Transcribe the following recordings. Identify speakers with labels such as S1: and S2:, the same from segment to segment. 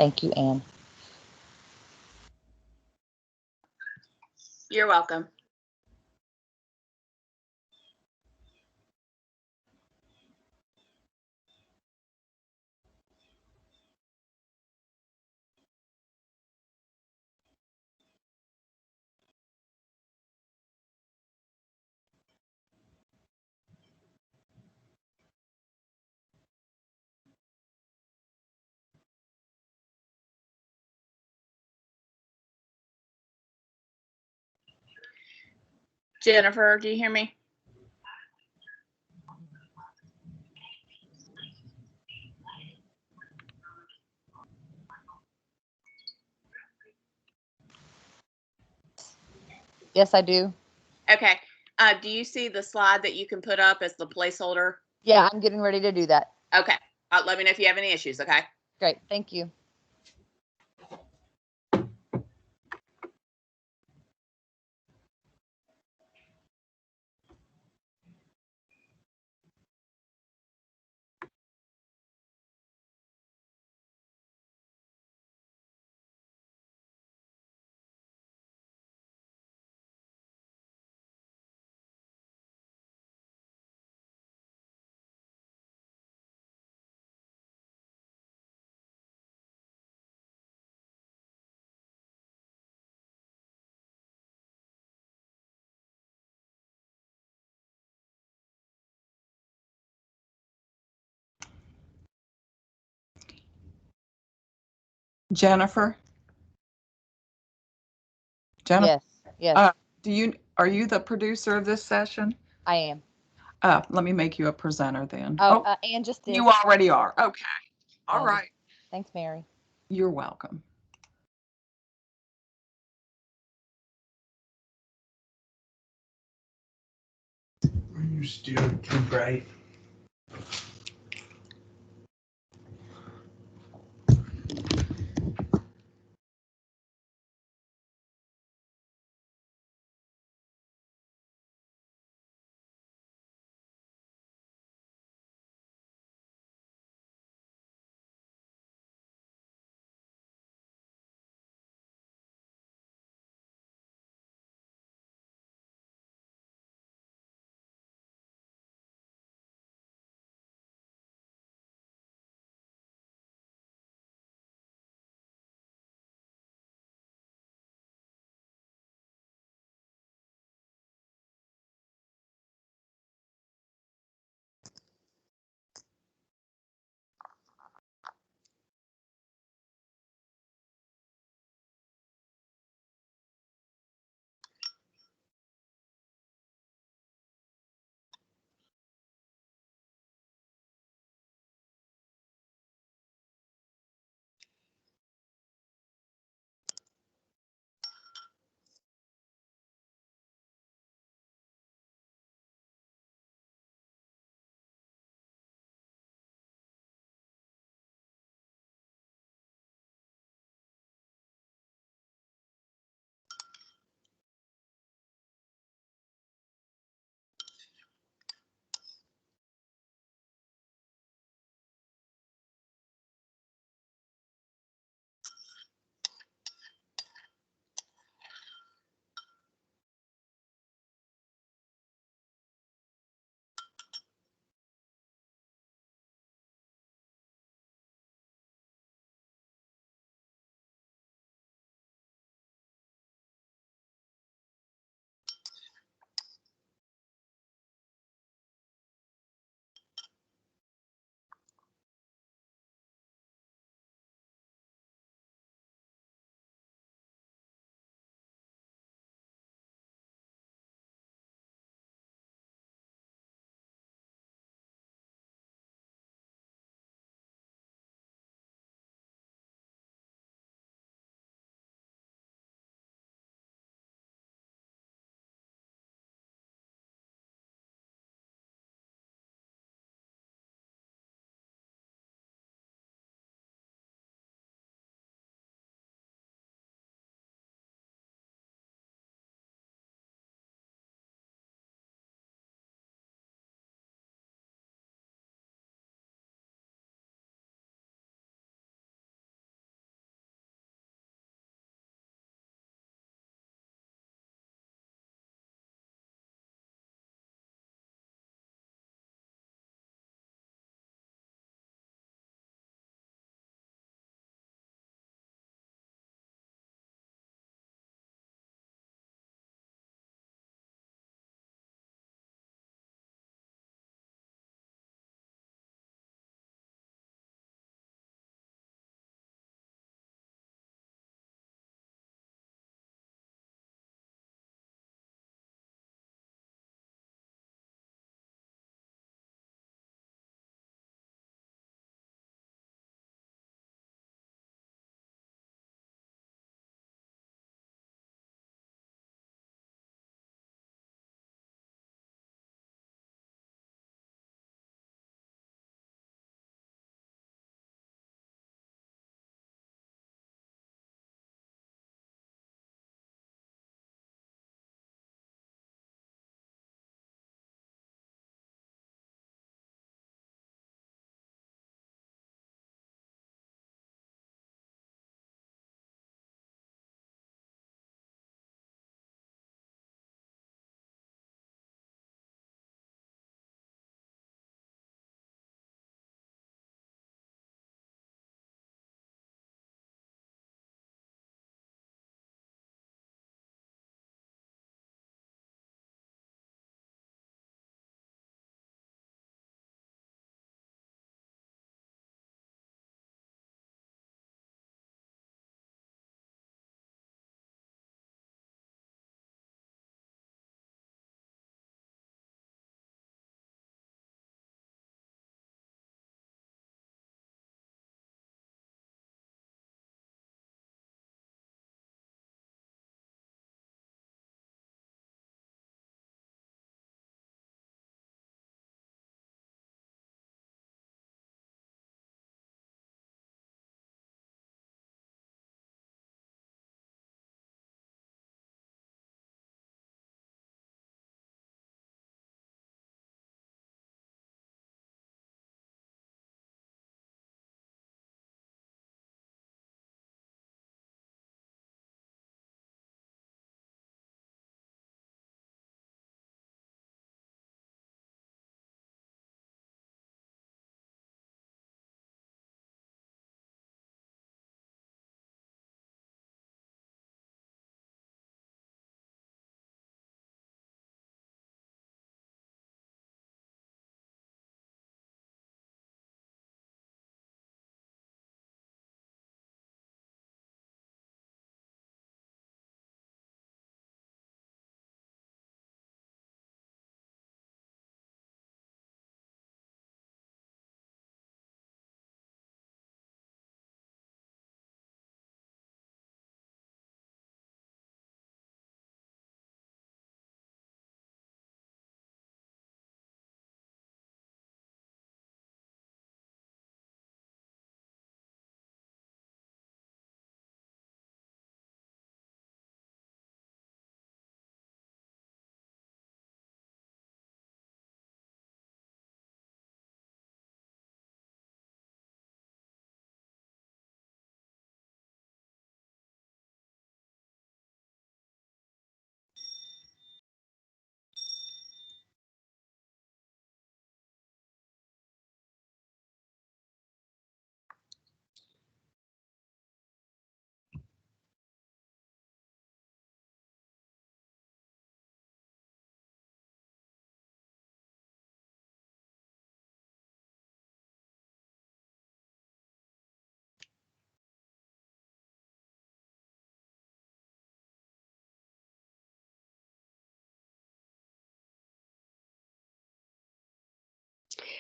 S1: Thank you, Anne.
S2: You're welcome. Jennifer, do you hear me?
S1: Yes, I do.
S2: Okay. Do you see the slide that you can put up as the placeholder?
S1: Yeah, I'm getting ready to do that.
S2: Okay. Let me know if you have any issues, okay?
S1: Great. Thank you.
S3: Jennifer?
S1: Yes. Yes,
S3: Are you the producer of this session?
S1: I am.
S3: Let me make you a presenter then.
S1: Oh, Anne just did.
S3: You already are. Okay. All right.
S1: Thanks, Mary.
S3: You're welcome.
S4: You're still too bright.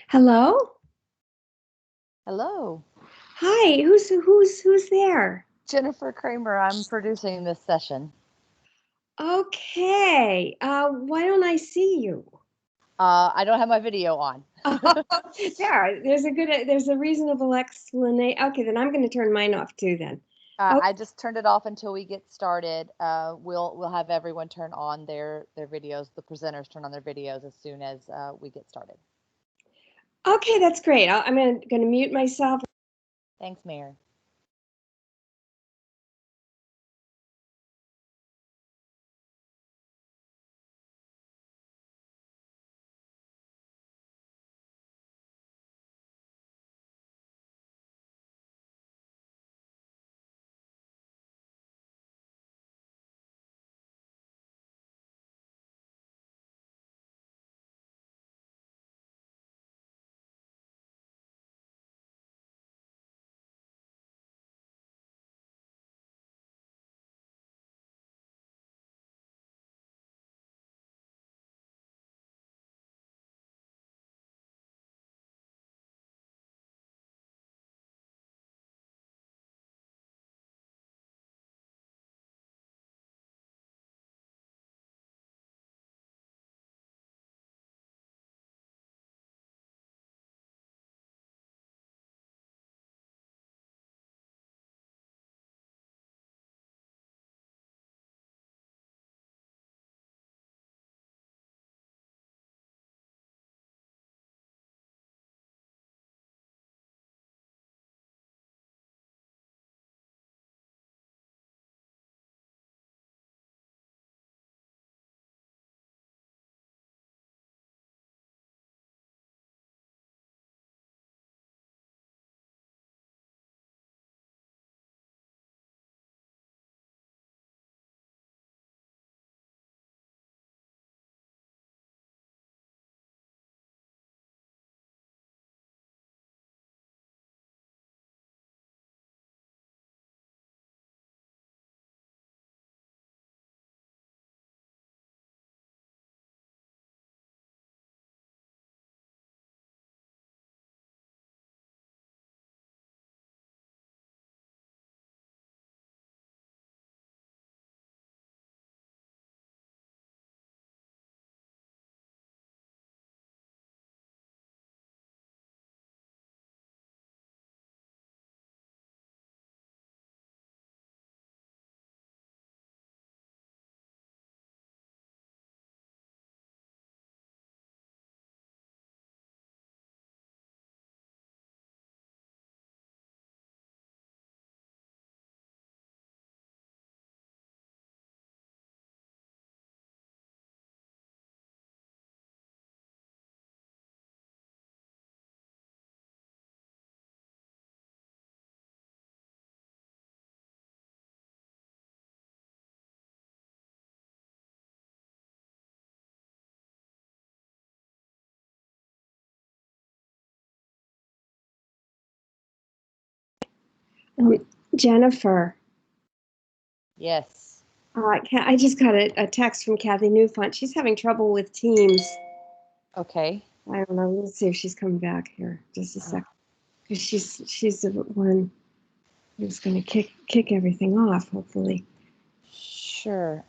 S5: Hello?
S1: Hello,
S5: Hi, who's there?
S1: Jennifer Kramer. I'm producing this session.
S5: Okay. Why don't I see you?
S1: I don't have my video on.
S5: There's a reasonable explanation. Okay, then I'm going to turn mine off too then. Okay.
S1: I just turned it off until we get started. We'll have everyone turn on their videos. The presenters turn on their videos as soon as we get started.
S5: Okay, that's great. I'm going to mute myself.
S1: Thanks, Mary.
S5: Jennifer,
S1: Yes.
S5: I just got a text from Kathy Newfont. She's having trouble with Teams.
S1: Okay.
S5: I don't know. Let's see if she's coming back here. Just a second. Because she's the one who's going to kick everything off, hopefully.
S1: Sure.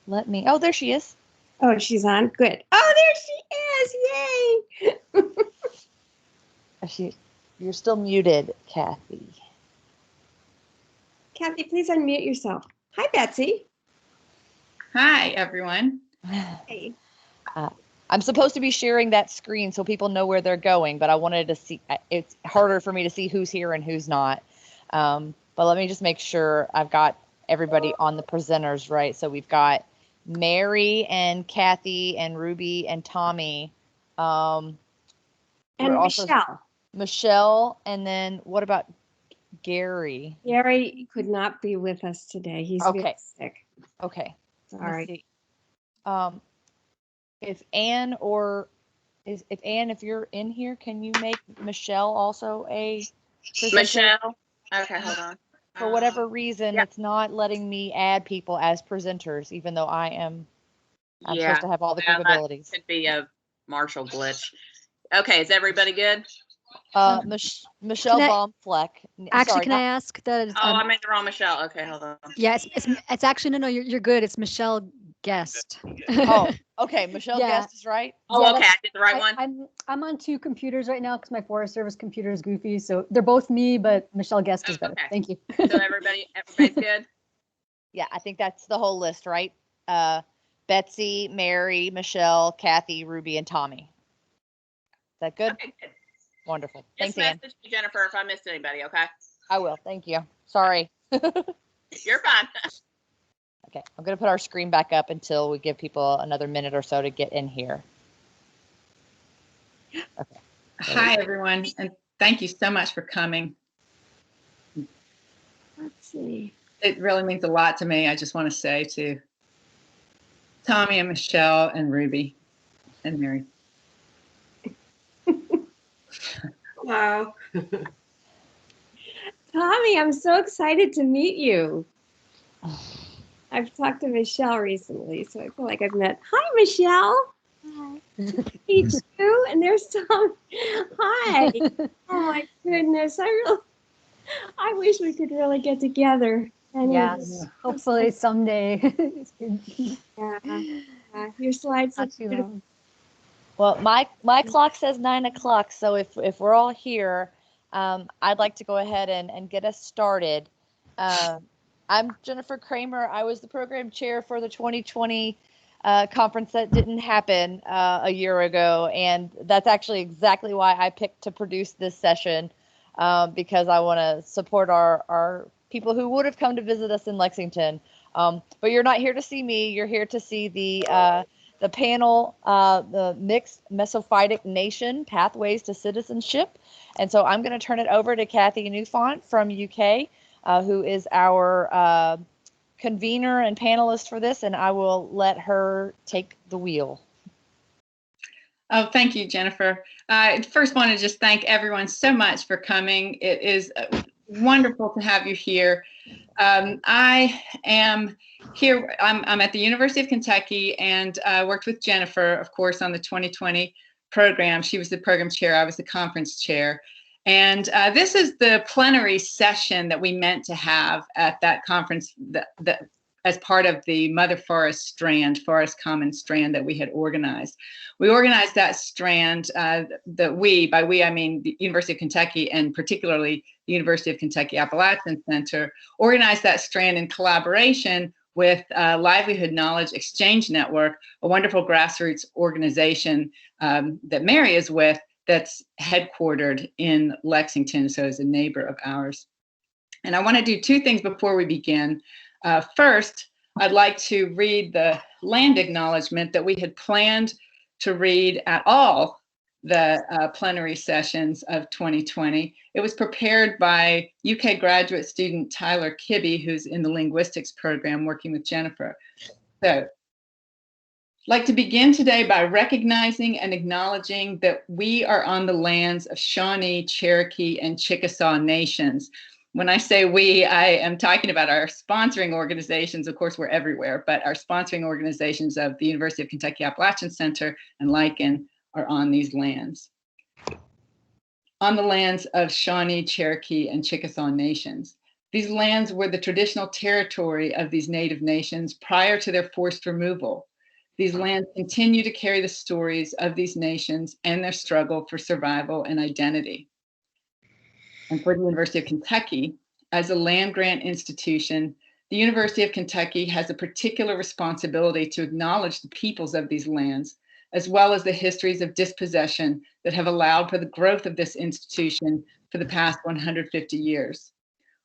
S1: Let me. Oh, there she is.
S5: Oh, she's on. Good. Oh, there she is. Yay.
S1: You're still muted, Kathy.
S5: Kathy, please unmute yourself. Hi, Betsy.
S6: Hi, everyone.
S5: Hey.
S1: I'm supposed to be sharing that screen so people know where they're going, but I wanted to see. It's harder for me to see who's here and who's not. But let me just make sure I've got everybody on the presenters right. So we've got Mary and Kathy and Ruby and Tommy.
S5: And Michelle.
S1: Michelle, and then what about Gary?
S5: Gary could not be with us today. He's
S1: Okay.
S5: sick.
S1: Okay.
S5: Sorry.
S1: If Anne if you're in here, can you make Michelle also a presenter?
S2: Michelle. Okay, hold on.
S1: For whatever reason, It's not letting me add people as presenters, even though I'm supposed to have all the capabilities.
S2: That could be a Marshall glitch. Okay, is everybody good?
S1: Michelle
S7: Can I-
S1: Baumflek.
S7: Actually,
S1: Sorry,
S7: can I ask that?
S2: Oh, I made the wrong Michelle. Okay, hold on.
S7: Yeah, it's actually no, you're good. It's Michelle Guest.
S1: Oh, okay. Michelle
S7: Yeah.
S1: Guest is right.
S2: Oh,
S7: Yeah,
S2: okay, I did the right one.
S7: I'm on two computers right now because my Forest Service computer is goofy. So they're both me, but Michelle Guest is better.
S2: Okay.
S7: Thank you.
S2: So everybody's good?
S1: Yeah, I think that's the whole list, right? Betsy, Mary, Michelle, Kathy, Ruby, and Tommy. Is that good?
S2: Okay, good.
S1: Wonderful.
S2: Just
S1: Thanks, Ann.
S2: message me, Jennifer, if I missed anybody, okay?
S1: I will. Thank you. Sorry.
S2: You're fine.
S1: Okay, I'm going to put our screen back up until we give people another minute or so to get in here. Okay.
S6: Hi, everyone, and thank you so much for coming.
S5: Let's see.
S6: It really means a lot to me. I just want to say to Tommy and Michelle and Ruby and Mary.
S5: Wow. Tommy, I'm so excited to meet you. I've talked to Michelle recently, so I feel like I've met. Hi, Michelle. Hi. Meet you, and there's Tom. Hi. Oh my goodness, I wish we could really get together. And
S7: Yes, hopefully someday.
S5: yeah, your slides look
S7: Not too
S5: beautiful.
S7: long.
S1: Well, my clock says 9 o'clock, so if we're all here, I'd like to go ahead and get us started. I'm Jennifer Kramer. I was the program chair for the 2020 conference that didn't happen a year ago, and that's actually exactly why I picked to produce this session, because I want to support our people who would have come to visit us in Lexington. But you're not here to see me. You're here to see the panel, the Mixed Mesophytic Nation, Pathways to Citizenship. And so I'm going to turn it over to Kathy Newfont from UK, who is our convener and panelist for this, and I will let her take the wheel.
S6: Oh, thank you, Jennifer. I first want to just thank everyone so much for coming. It is wonderful to have you here. I am here, I'm at the University of Kentucky, and I worked with Jennifer, of course, on the 2020 program. She was the program chair, I was the conference chair. And this is the plenary session that we meant to have at that conference that as part of the Mother Forest Strand, Forest Common Strand that we had organized. We organized that strand, by we I mean the University of Kentucky, and particularly the University of Kentucky Appalachian Center, organized that strand in collaboration with Livelihood Knowledge Exchange Network, a wonderful grassroots organization that Mary is with, that's headquartered in Lexington, so is a neighbor of ours. And I want to do two things before we begin. First, I'd like to read the land acknowledgement that we had planned to read at all the plenary sessions of 2020. It was prepared by UK graduate student Tyler Cabe, who's in the linguistics program working with Jennifer. So, I'd like to begin today by recognizing and acknowledging that we are on the lands of Shawnee, Cherokee, and Chickasaw nations. When I say we, I am talking about our sponsoring organizations. Of course, we're everywhere, but our sponsoring organizations of the University of Kentucky Appalachian Center and Lichen are on these lands. On the lands of Shawnee, Cherokee, and Chickasaw nations. These lands were the traditional territory of these native nations prior to their forced removal. These lands continue to carry the stories of these nations and their struggle for survival and identity. And for the University of Kentucky, as a land-grant institution, the University of Kentucky has a particular responsibility to acknowledge the peoples of these lands, as well as the histories of dispossession that have allowed for the growth of this institution for the past 150 years.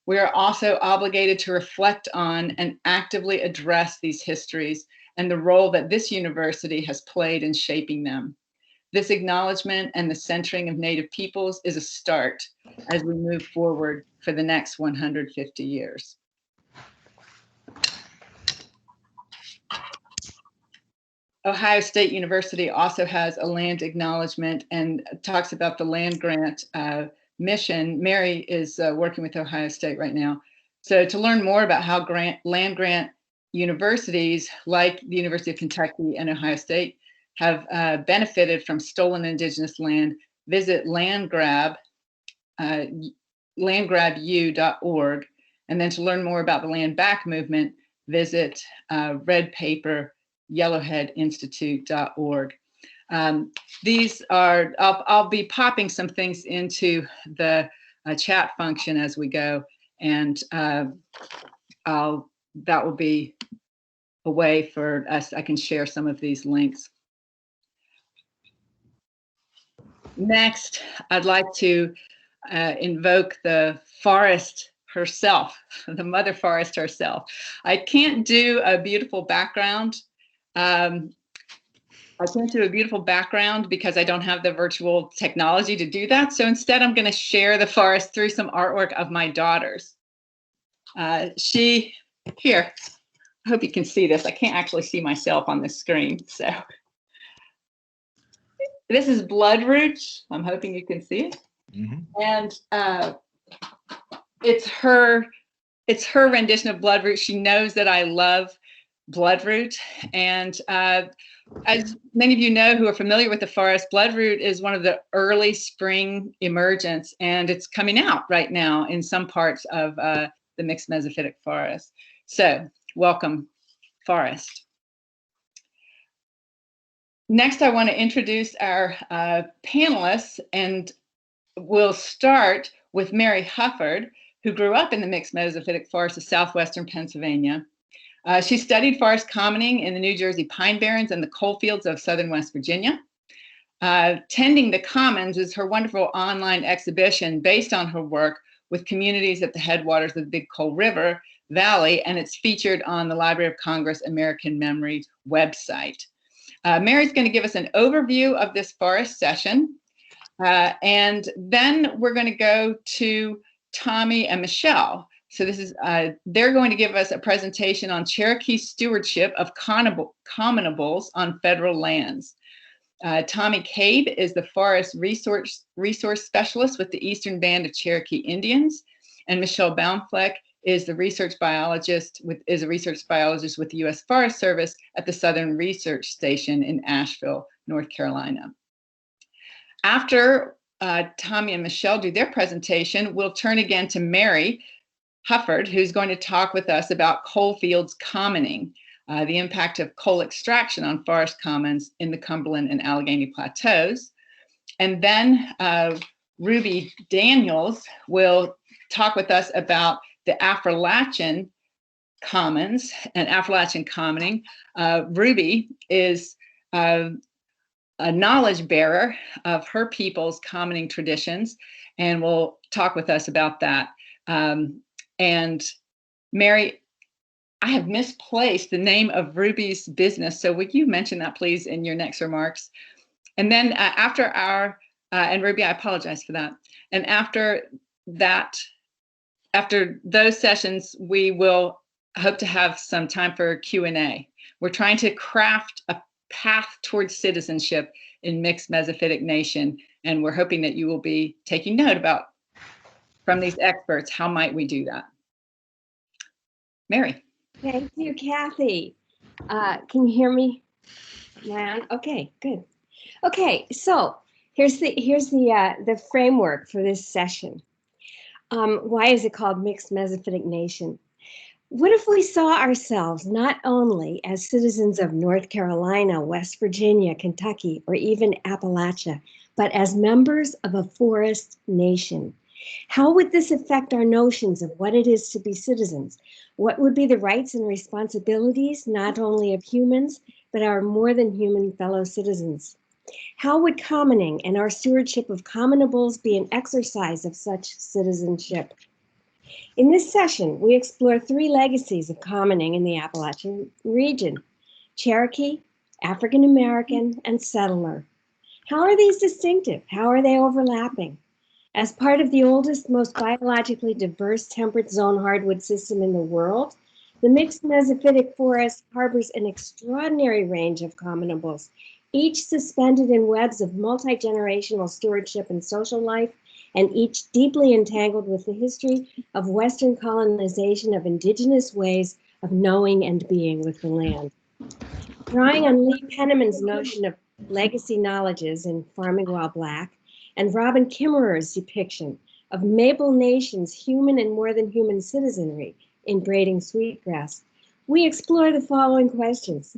S6: We are also obligated to reflect on and actively address these histories and the role that this university has played in shaping them. This acknowledgement and the centering of Native peoples is a start as we move forward for the next 150 years. Ohio State University also has a land acknowledgement and talks about the land grant mission. Mary is working with Ohio State right now. So to learn more about how land grant universities like the University of Kentucky and Ohio State have benefited from stolen indigenous land, visit landgrabu.org. And then to learn more about the Land Back movement, visit redpaperyellowheadinstitute.org. These are, I'll be popping some things into the chat function as we go, and that will be a way for us, I can share some of these links. Next, I'd like to invoke the forest herself, the mother forest herself. I can't do a beautiful background. I can't do a beautiful background because I don't have the virtual technology to do that. So instead, I'm going to share the forest through some artwork of my daughters. Here, I hope you can see this. I can't actually see myself on this screen. So this is Bloodroot. I'm hoping you can see it. Mm-hmm. And it's her rendition of Bloodroot. She knows that I love Bloodroot. And as many of you know who are familiar with the forest, Bloodroot is one of the early spring emergents, and it's coming out right now in some parts of the mixed mesophytic forest. So welcome, forest. Next, I want to introduce our panelists, and we'll start with Mary Hufford, who grew up in the mixed mesophytic forest of southwestern Pennsylvania. She studied forest commoning in the New Jersey pine barrens and the coal fields of southern West Virginia. Tending the Commons is her wonderful online exhibition based on her work with communities at the headwaters of the Big Coal River Valley, and it's featured on the Library of Congress American Memory website. Mary's going to give us an overview of this forest session, and then we're going to go to Tommy and Michelle. So this is, they're going to give us a presentation on Cherokee stewardship of commonables on federal lands. Tommy Cabe is the forest resource specialist with the Eastern Band of Cherokee Indians, and Michelle Baumflek is a research biologist with the U.S. Forest Service at the Southern Research Station in Asheville, North Carolina. After Tommy and Michelle do their presentation, we'll turn again to Mary Hufford, who's going to talk with us about coal fields commoning, the impact of coal extraction on forest commons in the Cumberland and Allegheny plateaus. And then Ruby Daniels will talk with us about the Appalachian commons and Appalachian commoning. Ruby is a knowledge bearer of her people's commoning traditions, and will talk with us about that. And Mary, I have misplaced the name of Ruby's business, so would you mention that, please, in your next remarks? And then after our, and Ruby, I apologize for that. And after that, after those sessions, we will hope to have some time for Q&A. We're trying to craft a path towards citizenship in mixed mesophytic nation, and we're hoping that you will be taking note about, from these experts, how might we do that? Mary.
S5: Thank you, Kathy. Can you hear me? Okay, good. Okay, so here's the framework for this session. Why is it called Mixed Mesophytic Nation? What if we saw ourselves not only as citizens of North Carolina, West Virginia, Kentucky, or even Appalachia, but as members of a forest nation? How would this affect our notions of what it is to be citizens? What would be the rights and responsibilities, not only of humans, but our more than human fellow citizens? How would commoning and our stewardship of commonables be an exercise of such citizenship? In this session, we explore three legacies of commoning in the Appalachian region: Cherokee, African American, and settler. How are these distinctive? How are they overlapping? As part of the oldest, most biologically diverse temperate zone hardwood system in the world, the mixed mesophytic forest harbors an extraordinary range of commonables, each suspended in webs of multi-generational stewardship and social life, and each deeply entangled with the history of Western colonization of indigenous ways of knowing and being with the land. Drawing on Lee Penniman's notion of Legacy Knowledges in Farming While Black, and Robin Kimmerer's depiction of Maple Nation's human and more than human citizenry in Braiding Sweetgrass, we explore the following questions.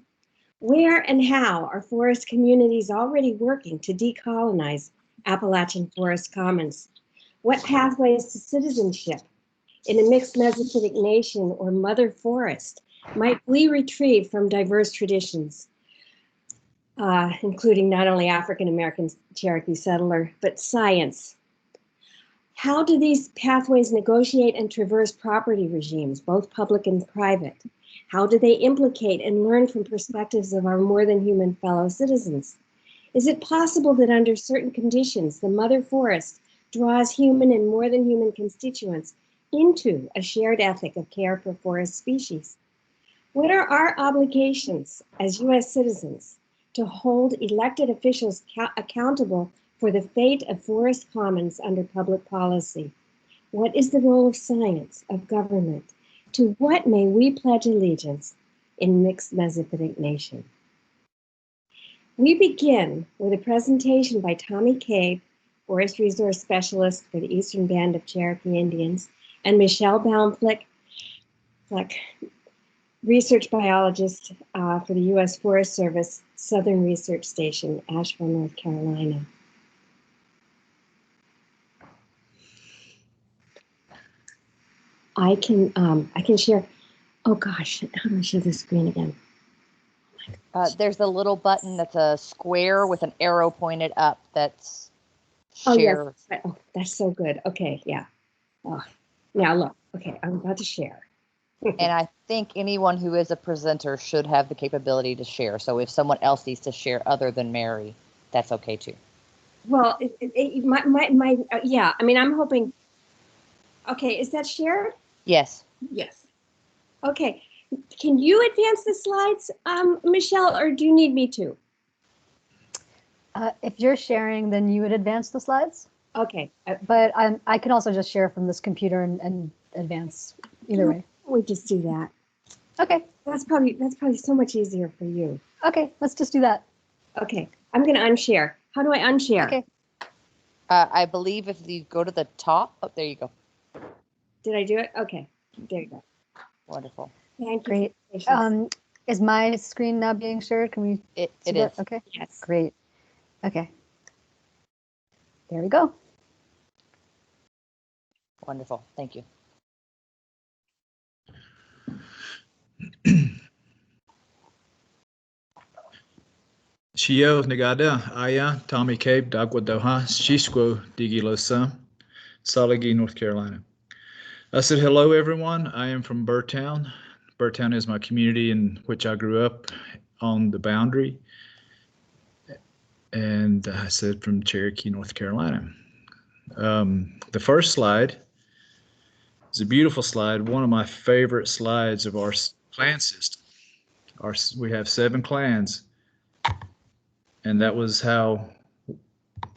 S5: Where and how are forest communities already working to decolonize Appalachian forest commons? What pathways to citizenship in a mixed Mesophytic nation or mother forest might we retrieve from diverse traditions, including not only African American Cherokee settler, but science? How do these pathways negotiate and traverse property regimes, both public and private? How do they implicate and learn from perspectives of our more than human fellow citizens? Is it possible that under certain conditions, the mother forest draws human and more than human constituents into a shared ethic of care for forest species? What are our obligations as US citizens to hold elected officials accountable for the fate of forest commons under public policy? What is the role of science, of government? To what may we pledge allegiance in mixed Mesophytic nation? We begin with a presentation by Tommy Cabe, Forest Resource Specialist for the Eastern Band of Cherokee Indians, and Michelle Baumflek, Research Biologist for the U.S. Forest Service, Southern Research Station, Asheville, North Carolina. I can share. Oh gosh, how do I share the screen again?
S1: There's a little button that's a square with an arrow pointed up. That's
S5: Oh
S1: share.
S5: yes. Oh, that's so good. Okay, yeah. Oh, now look. Okay, I'm about to share.
S1: And I think anyone who is a presenter should have the capability to share. So if someone else needs to share other than Mary, that's okay too.
S5: Well, yeah. I mean, I'm hoping. Okay, is that shared?
S1: Yes.
S6: Yes.
S5: Okay. Can you advance the slides, Michelle, or do you need me to?
S7: If you're sharing, then you would advance the slides.
S5: Okay.
S7: But I can also just share from this computer and advance either way.
S5: We just do that.
S7: Okay.
S5: That's probably so much easier for you.
S7: Okay, let's just do that.
S5: Okay. I'm going to unshare. How do I unshare?
S7: Okay.
S1: I believe if you go to the top, oh, there you go.
S5: Did I do it? Okay. There you go.
S1: Wonderful.
S5: Thank you.
S7: Great. Is my screen now being shared? Can we?
S1: It
S7: see
S1: is.
S7: that? Okay.
S5: Yes.
S7: Great. Okay. There we go.
S1: Wonderful. Thank you.
S8: Shio Nagada Aya Tommy Cabe Dagwa Doha Shishko Digilosam Salagi, North Carolina. I said hello everyone. I am from Birdtown. Birdtown is my community in which I grew up on the boundary. And I said from Cherokee, North Carolina. The first slide is a beautiful slide, one of my favorite slides of our clan system. We have 7 clans. And that was how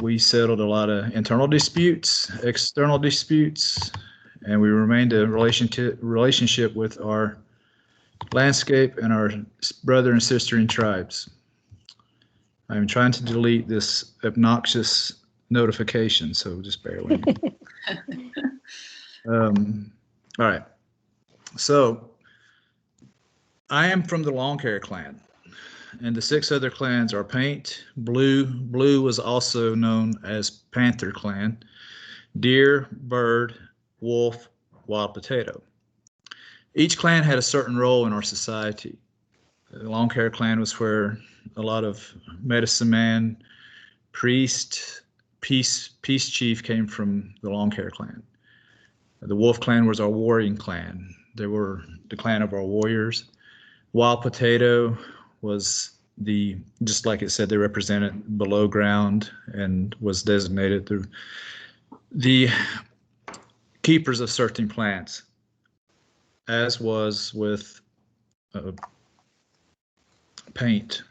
S8: we settled a lot of internal disputes, external disputes, and we remained a relationship with our landscape and our brother and sister in tribes. I'm trying to delete this obnoxious notification, so just bear with me. All right. So I am from the Long Hair clan, and the 6 other clans are Paint, Blue. Blue was also known as Panther clan, Deer, Bird, Wolf, Wild Potato. Each clan had a certain role in our society. The Long Hair clan was where a lot of medicine man, priest, peace chief came from the Long Hair clan. The Wolf clan was our warring clan. They were the clan of our warriors. Wild Potato was just like it said, they represented below ground and was designated the keepers of certain plants, as was with Paint.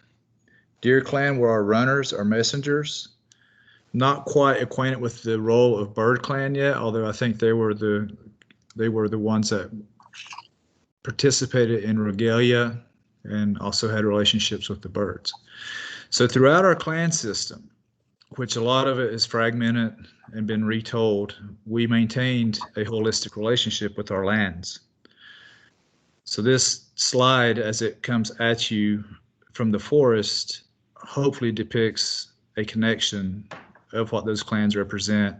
S8: Deer clan were our runners, our messengers. Not quite acquainted with the role of Bird clan yet, although I think they were the ones that participated in regalia and also had relationships with the birds. So throughout our clan system, which a lot of it is fragmented and been retold, we maintained a holistic relationship with our lands. So this slide, as it comes at you from the forest, hopefully depicts a connection of what those clans represent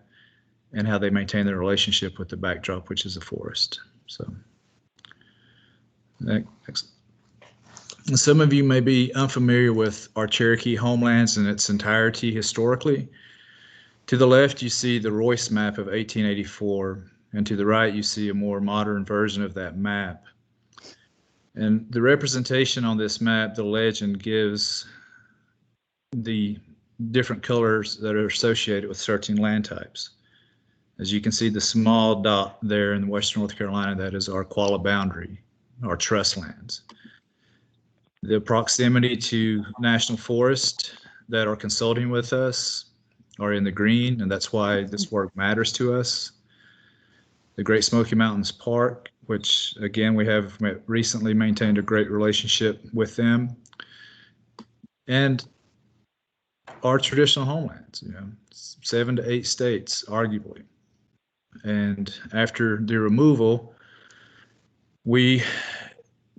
S8: and how they maintain their relationship with the backdrop, which is the forest. So next. Some of you may be unfamiliar with our Cherokee homelands in its entirety historically. To the left, you see the Royce map of 1884, and to the right, you see a more modern version of that map. And the representation on this map, the legend, gives the different colors that are associated with certain land types. As you can see, the small dot there in western North Carolina, that is our Qualla boundary, our trust lands. The proximity to national forests that are consulting with us are in the green, and that's why this work matters to us. The Great Smoky Mountains Park, which again, we have recently maintained a great relationship with them. And our traditional homelands, 7 to 8 states, arguably. And after the removal,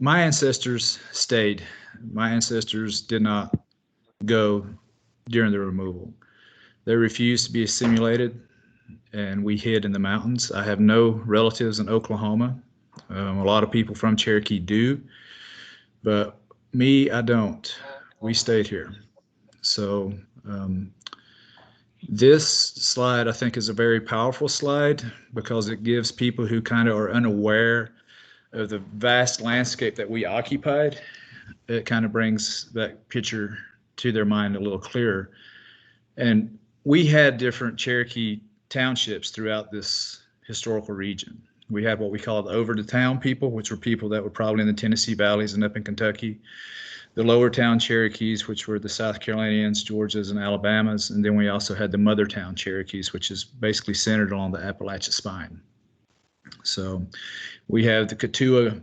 S8: my ancestors stayed. My ancestors did not go during the removal. They refused to be assimilated, and we hid in the mountains. I have no relatives in Oklahoma. A lot of people from Cherokee do, but me, I don't. We stayed here. So this slide, I think, is a very powerful slide because it gives people who kind of are unaware of the vast landscape that we occupied, it kind of brings that picture to their mind a little clearer. And we had different Cherokee townships throughout this historical region. We had what we call the over the town people, which were people that were probably in the Tennessee valleys and up in Kentucky. The lower town Cherokees, which were the South Carolinians, Georgias, and Alabamas. And then we also had the mother town Cherokees, which is basically centered along the Appalachian spine. So we have the Katua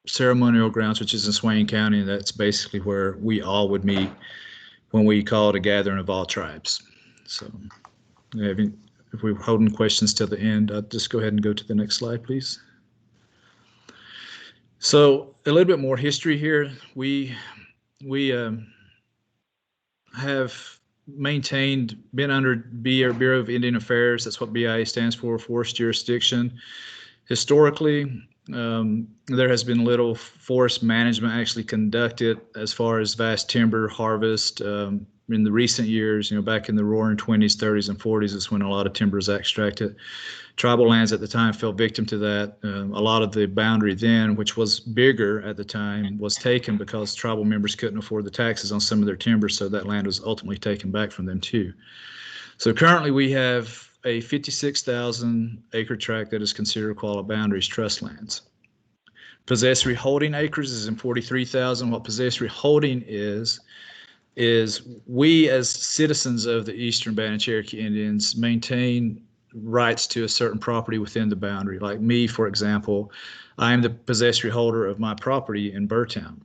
S8: ceremonial grounds, which is in Swain County, and that's basically where we all would meet when we called a gathering of all tribes. So if we're holding questions till the end, I'll just go ahead and go to the next slide, please. So a little bit more history here. We have maintained, been under Bureau of Indian Affairs. That's what BIA stands for, Forest Jurisdiction. Historically, there has been little forest management actually conducted as far as vast timber harvest. In the recent years, back in the roaring 20s, 30s, and 40s is when a lot of timber is extracted. Tribal lands at the time fell victim to that. A lot of the boundary then, which was bigger at the time, was taken because tribal members couldn't afford the taxes on some of their timber, so that land was ultimately taken back from them too. So currently we have a 56,000 acre tract that is considered Qualla Boundaries trust lands. Possessory holding acres is in 43,000. What possessory holding is we as citizens of the Eastern Band and Cherokee Indians maintain rights to a certain property within the boundary. Like me, for example, I am the possessory holder of my property in Burrtown.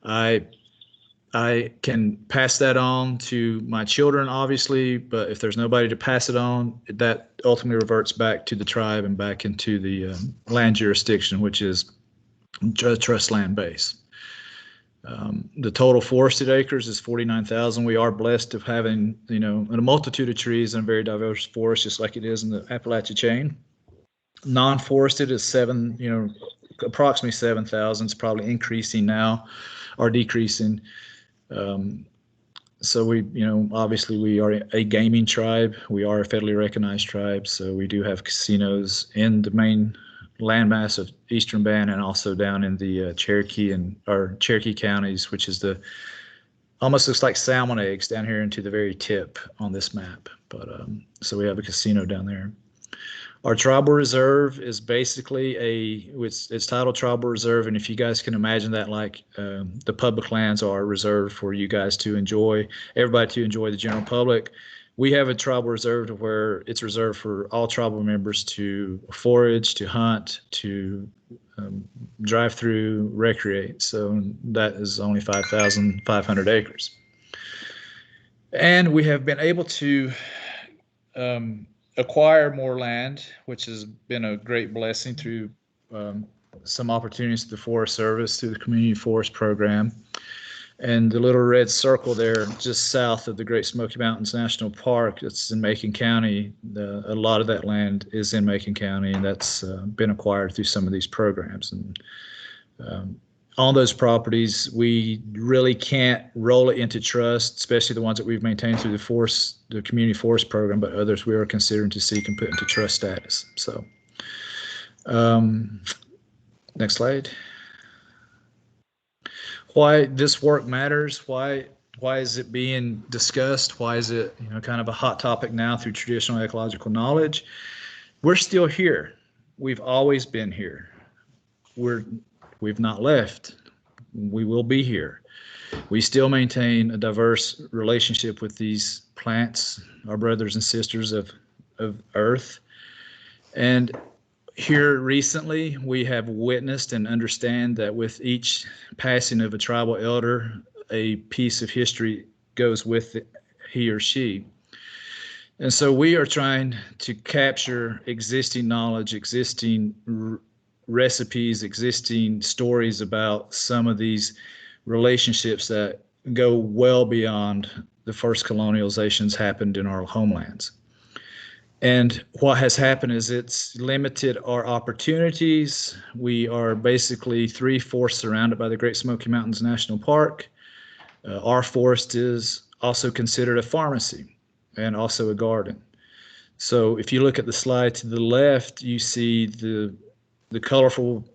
S8: I can pass that on to my children, obviously, but if there's nobody to pass it on, that ultimately reverts back to the tribe and back into the land jurisdiction, which is trust land base. The total forested acres is 49,000. We are blessed of having, a multitude of trees and a very diverse forest, just like it is in the Appalachian chain. Non-forested is approximately 7,000. It's probably increasing now or decreasing. So we, obviously we are a gaming tribe. We are a federally recognized tribe. So we do have casinos in the main landmass of Eastern Band and also down in the Cherokee counties, which is almost looks like salmon eggs down here into the very tip on this map. But so we have a casino down there. Our tribal reserve is basically it's titled tribal reserve, and if you guys can imagine that, like the public lands are reserved for you guys to enjoy, everybody to enjoy, the general public. We have a tribal reserve where it's reserved for all tribal members to forage, to hunt, to drive through, recreate. So that is only 5,500 acres. And we have been able to acquire more land, which has been a great blessing through some opportunities to the Forest Service, through the Community Forest Program. And the little red circle there, just south of the Great Smoky Mountains National Park, it's in Macon County. A lot of that land is in Macon County, and that's been acquired through some of these programs. And on those properties, we really can't roll it into trust, especially the ones that we've maintained through the Community Forest Program, but others we are considering to seek and put into trust status. So, next slide. Why this work matters? Why is it being discussed? Why is it kind of a hot topic now through traditional ecological knowledge? We're still here. We've always been here. We've not left. We will be here. We still maintain a diverse relationship with these plants, our brothers and sisters of Earth. And here recently, we have witnessed and understand that with each passing of a tribal elder, a piece of history goes with he or she. And so we are trying to capture existing knowledge, existing recipes, existing stories about some of these relationships that go well beyond the first colonializations happened in our homelands. And what has happened is it's limited our opportunities. We are basically 3/4 surrounded by the Great Smoky Mountains National Park. Our forest is also considered a pharmacy and also a garden. So if you look at the slide to the left, you see the colorful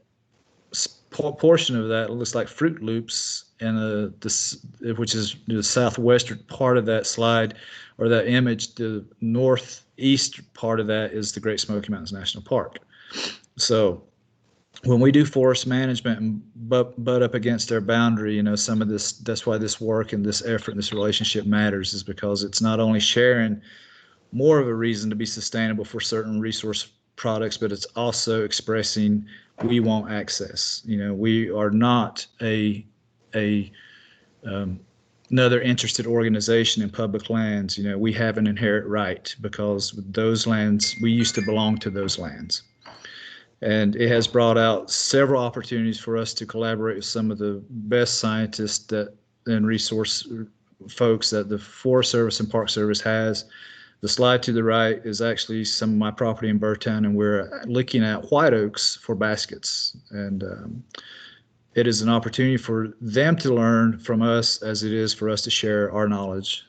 S8: portion of that. It looks like Fruit Loops, and which is the southwestern part of that slide or that image. The northeast part of that is the Great Smoky Mountains National Park. So when we do forest management and butt up against their boundary, some of this, that's why this work and this effort and this relationship matters, is because it's not only sharing more of a reason to be sustainable for certain resource products, but it's also expressing we want access. We are not another interested organization in public lands. We have an inherent right because those lands, we used to belong to those lands. And it has brought out several opportunities for us to collaborate with some of the best scientists and resource folks that the Forest Service and Park Service has. The slide to the right is actually some of my property in Burrtown, and we're looking at white oaks for baskets. And it is an opportunity for them to learn from us as it is for us to share our knowledge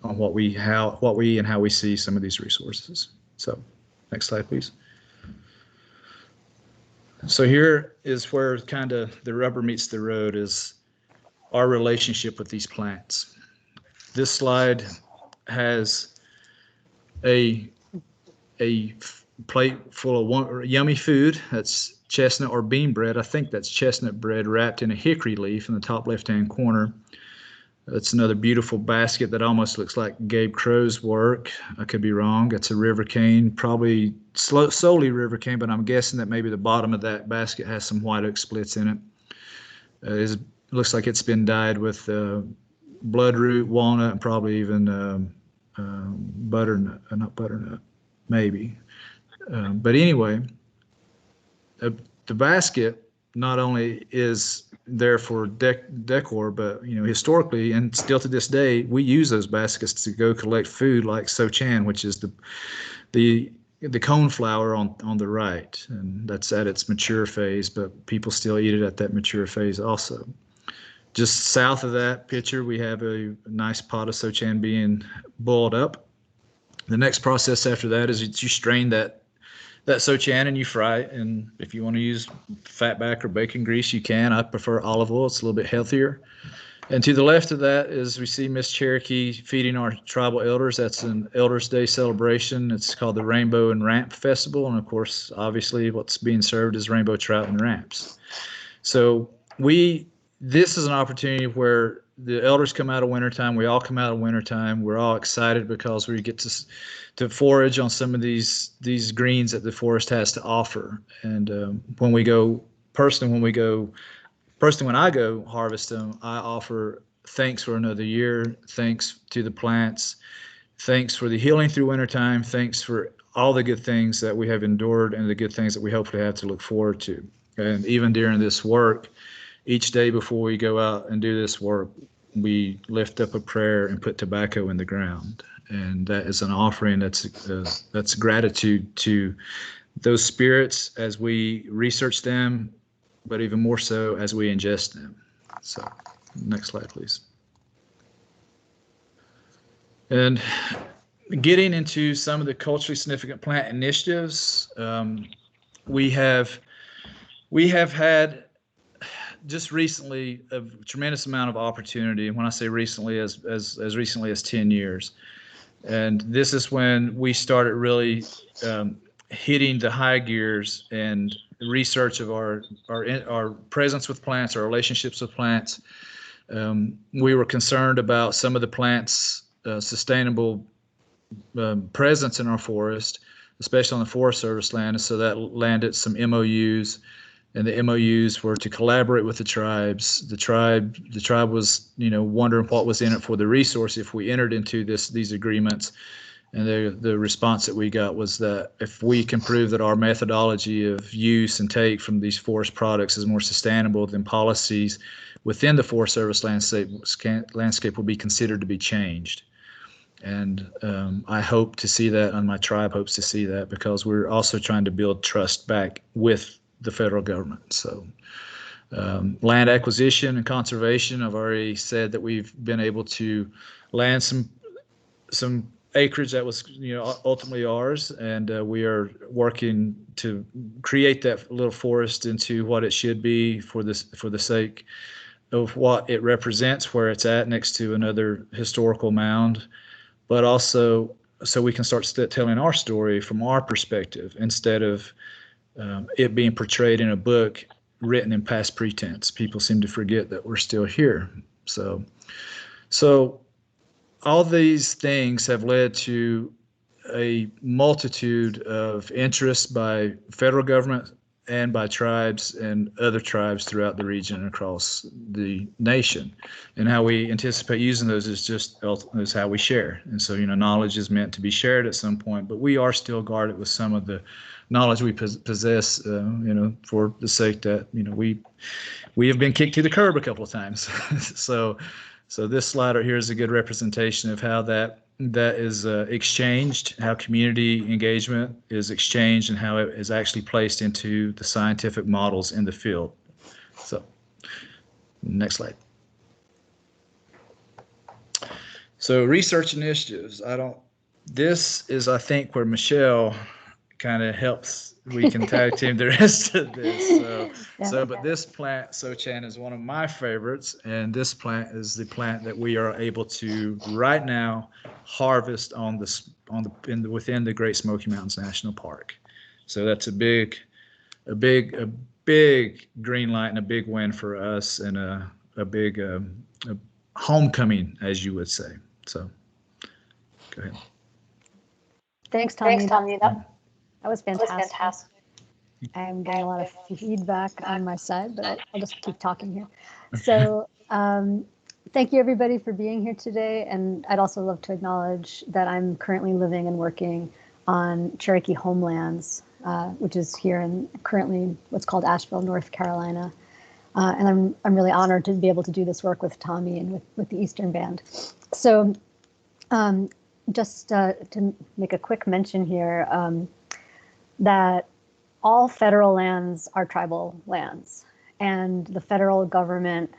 S8: on what we and how we see some of these resources. So next slide, please. So here is where kind of the rubber meets the road, is our relationship with these plants. This slide has a plate full of yummy food. That's chestnut or bean bread. I think that's chestnut bread wrapped in a hickory leaf in the top left-hand corner. That's another beautiful basket that almost looks like Gabe Crow's work. I could be wrong. It's a river cane, probably solely river cane, but I'm guessing that maybe the bottom of that basket has some white oak splits in it. It looks like it's been dyed with bloodroot, walnut, and probably even butternut, not butternut, maybe. But anyway, the basket not only is there for decor, but historically and still to this day, we use those baskets to go collect food like sochan, which is the cone flower on the right, and that's at its mature phase, but people still eat it at that mature phase also. Just south of that picture, we have a nice pot of sochan being boiled up. The next process after that is you strain that sochan and you fry it. And if you want to use fatback or bacon grease, you can. I prefer olive oil. It's a little bit healthier. And to the left of that is we see Miss Cherokee feeding our tribal elders. That's an Elders Day celebration. It's called the Rainbow and Ramp Festival. And of course, obviously what's being served is rainbow trout and ramps. So this is an opportunity where the elders come out of wintertime. We all come out of wintertime. We're all excited because we get to forage on some of these greens that the forest has to offer. And when I go harvest them, I offer thanks for another year, thanks to the plants, thanks for the healing through wintertime, thanks for all the good things that we have endured and the good things that we hopefully have to look forward to. And even during this work, each day before we go out and do this work, we lift up a prayer and put tobacco in the ground. And that is an offering that's gratitude to those spirits as we research them, but even more so as we ingest them. So next slide, please. And getting into some of the culturally significant plant initiatives, we have had just recently a tremendous amount of opportunity. And when I say recently, as recently as 10 years. And this is when we started really hitting the high gears and research of our presence with plants, our relationships with plants. We were concerned about some of the plants' sustainable presence in our forest, especially on the Forest Service land. And so that landed some MOUs. And the MOUs were to collaborate with the tribes. The tribe was, wondering what was in it for the resource if we entered into these agreements. And the response that we got was that if we can prove that our methodology of use and take from these forest products is more sustainable, then policies within the Forest Service landscape will be considered to be changed. And I hope to see that, and my tribe hopes to see that, because we're also trying to build trust back with the federal government. So land acquisition and conservation, I've already said that we've been able to land some acreage that was ultimately ours, and we are working to create that little forest into what it should be for the sake of what it represents, where it's at next to another historical mound, but also so we can start telling our story from our perspective instead of it being portrayed in a book written in past pretense. People seem to forget that we're still here. So all these things have led to a multitude of interests by federal government and by tribes and other tribes throughout the region and across the nation. And how we anticipate using those is how we share. And so, knowledge is meant to be shared at some point, but we are still guarded with some of the knowledge we possess, for the sake that, we have been kicked to the curb a couple of times. So this slide right here is a good representation of how that is exchanged, how community engagement is exchanged, and how it is actually placed into the scientific models in the field. So next slide. So research initiatives. This is, I think, where Michelle kind of helps. We can tag team the rest of this. But this plant, Sochan, is one of my favorites, and this plant is the plant that we are able to right now harvest within the Great Smoky Mountains National Park. So that's a big green light and a big win for us, and a big homecoming, as you would say. So go ahead.
S7: Thanks, Tommy. That was fantastic. I'm getting a lot of feedback on my side, but I'll just keep talking here. So thank you, everybody, for being here today. And I'd also love to acknowledge that I'm currently living and working on Cherokee homelands, which is here in currently what's called Asheville, North Carolina. And I'm really honored to be able to do this work with Tommy and with the Eastern Band. So just to make a quick mention here, that all federal lands are tribal lands, and the federal government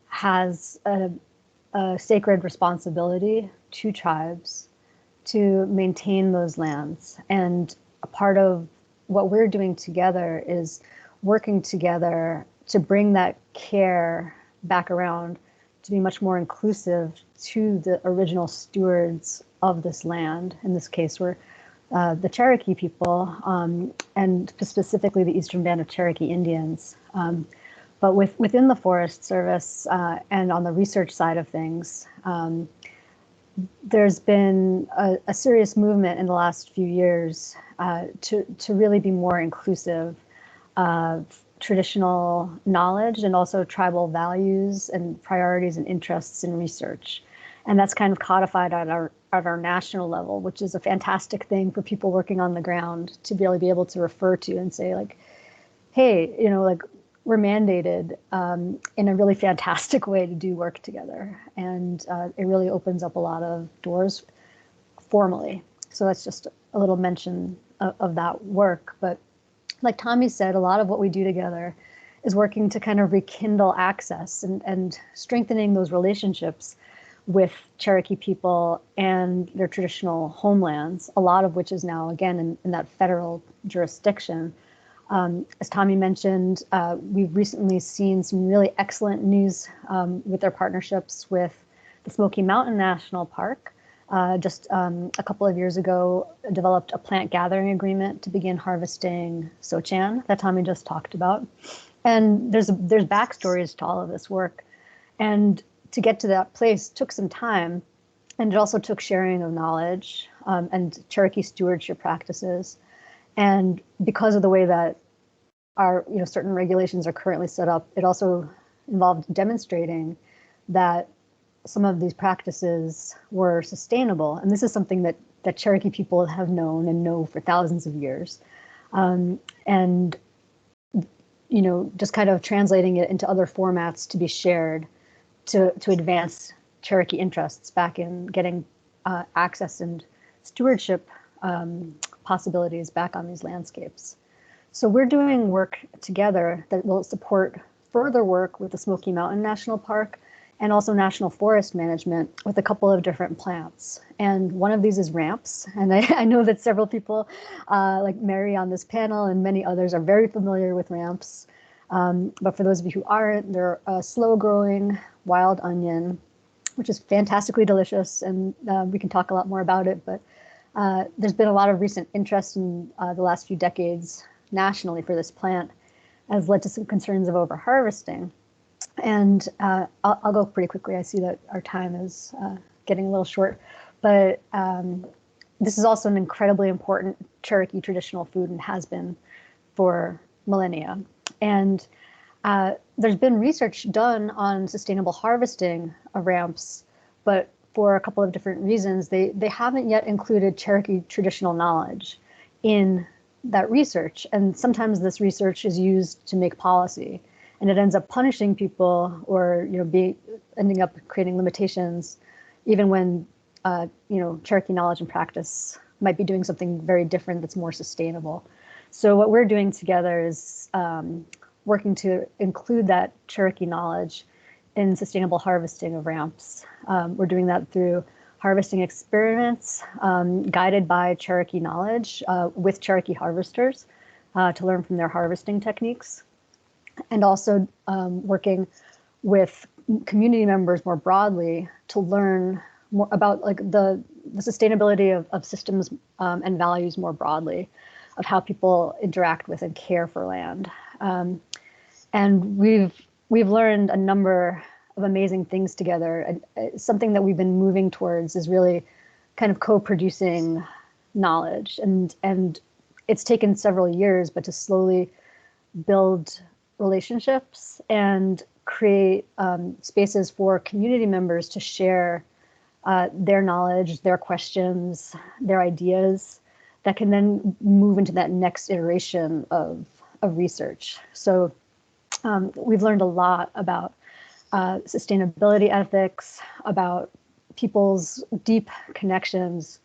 S7: has a sacred responsibility to tribes to maintain those lands. And a part of what we're doing together is working together to bring that care back around to be much more inclusive to the original stewards of this land. In this case, we're the Cherokee people, and specifically the Eastern Band of Cherokee Indians. But within the Forest Service and on the research side of things, there's been a serious movement in the last few years to really be more inclusive of traditional knowledge and also tribal values and priorities and interests in research. And that's kind of codified at our national level, which is a fantastic thing for people working on the ground to really be able to refer to and say, like, hey, you know, like, we're mandated in a really fantastic way to do work together. And it really opens up a lot of doors formally. So that's just a little mention of that work. But like Tommy said, a lot of what we do together is working to kind of rekindle access and strengthening those relationships with Cherokee people and their traditional homelands, a lot of which is now, again, in that federal jurisdiction. As Tommy mentioned, we've recently seen some really excellent news with their partnerships with the Smoky Mountain National Park. Just a couple of years ago, developed a plant gathering agreement to begin harvesting sochan that Tommy just talked about. And there's backstories to all of this work. And to get to that place took some time, and it also took sharing of knowledge and Cherokee stewardship practices. And because of the way that our certain regulations are currently set up, it also involved demonstrating that some of these practices were sustainable. And this is something that Cherokee people have known and know for thousands of years. And just kind of translating it into other formats to be shared to advance Cherokee interests back in getting access and stewardship possibilities back on these landscapes. So we're doing work together that will support further work with the Smoky Mountain National Park and also National Forest Management with a couple of different plants. And one of these is ramps. And I know that several people, like Mary on this panel and many others, are very familiar with ramps. But for those of you who aren't, they're a slow-growing wild onion, which is fantastically delicious. And we can talk a lot more about it. But there's been a lot of recent interest in the last few decades nationally for this plant, has led to some concerns of overharvesting. And I'll go pretty quickly. I see that our time is getting a little short, but this is also an incredibly important Cherokee traditional food and has been for millennia. And there's been research done on sustainable harvesting of ramps, but for a couple of different reasons, they haven't yet included Cherokee traditional knowledge in that research. And sometimes this research is used to make policy, and it ends up punishing people or ending up creating limitations, even when Cherokee knowledge and practice might be doing something very different that's more sustainable. So what we're doing together is working to include that Cherokee knowledge in sustainable harvesting of ramps. We're doing that through harvesting experiments guided by Cherokee knowledge with Cherokee harvesters to learn from their harvesting techniques, and also working with community members more broadly to learn more about the sustainability of systems and values more broadly, of how people interact with and care for land. And we've learned a number of amazing things together. And something that we've been moving towards is really kind of co-producing knowledge. And it's taken several years, but to slowly build relationships and create spaces for community members to share their knowledge, their questions, their ideas that can then move into that next iteration of research. So we've learned a lot about sustainability ethics, about people's deep connections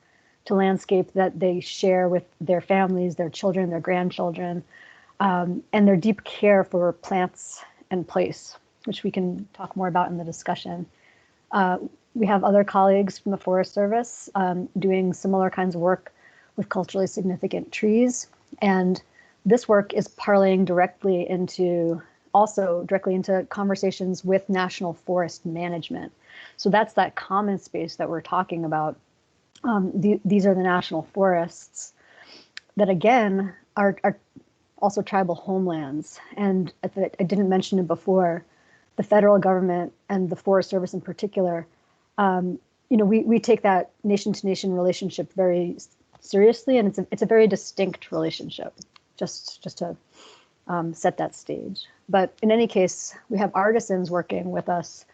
S7: to landscape that they share with their families, their children, their grandchildren, and their deep care for plants and place, which we can talk more about in the discussion. We have other colleagues from the Forest Service doing similar kinds of work with culturally significant trees. And this work is parlaying directly into conversations with National Forest Management. So that's that common space that we're talking about. These are the national forests that, again, are also tribal homelands. And I didn't mention it before, the federal government and the Forest Service in particular, we take that nation-to-nation relationship very seriously, and it's a very distinct relationship, just to set that stage. But in any case, we have artisans working with us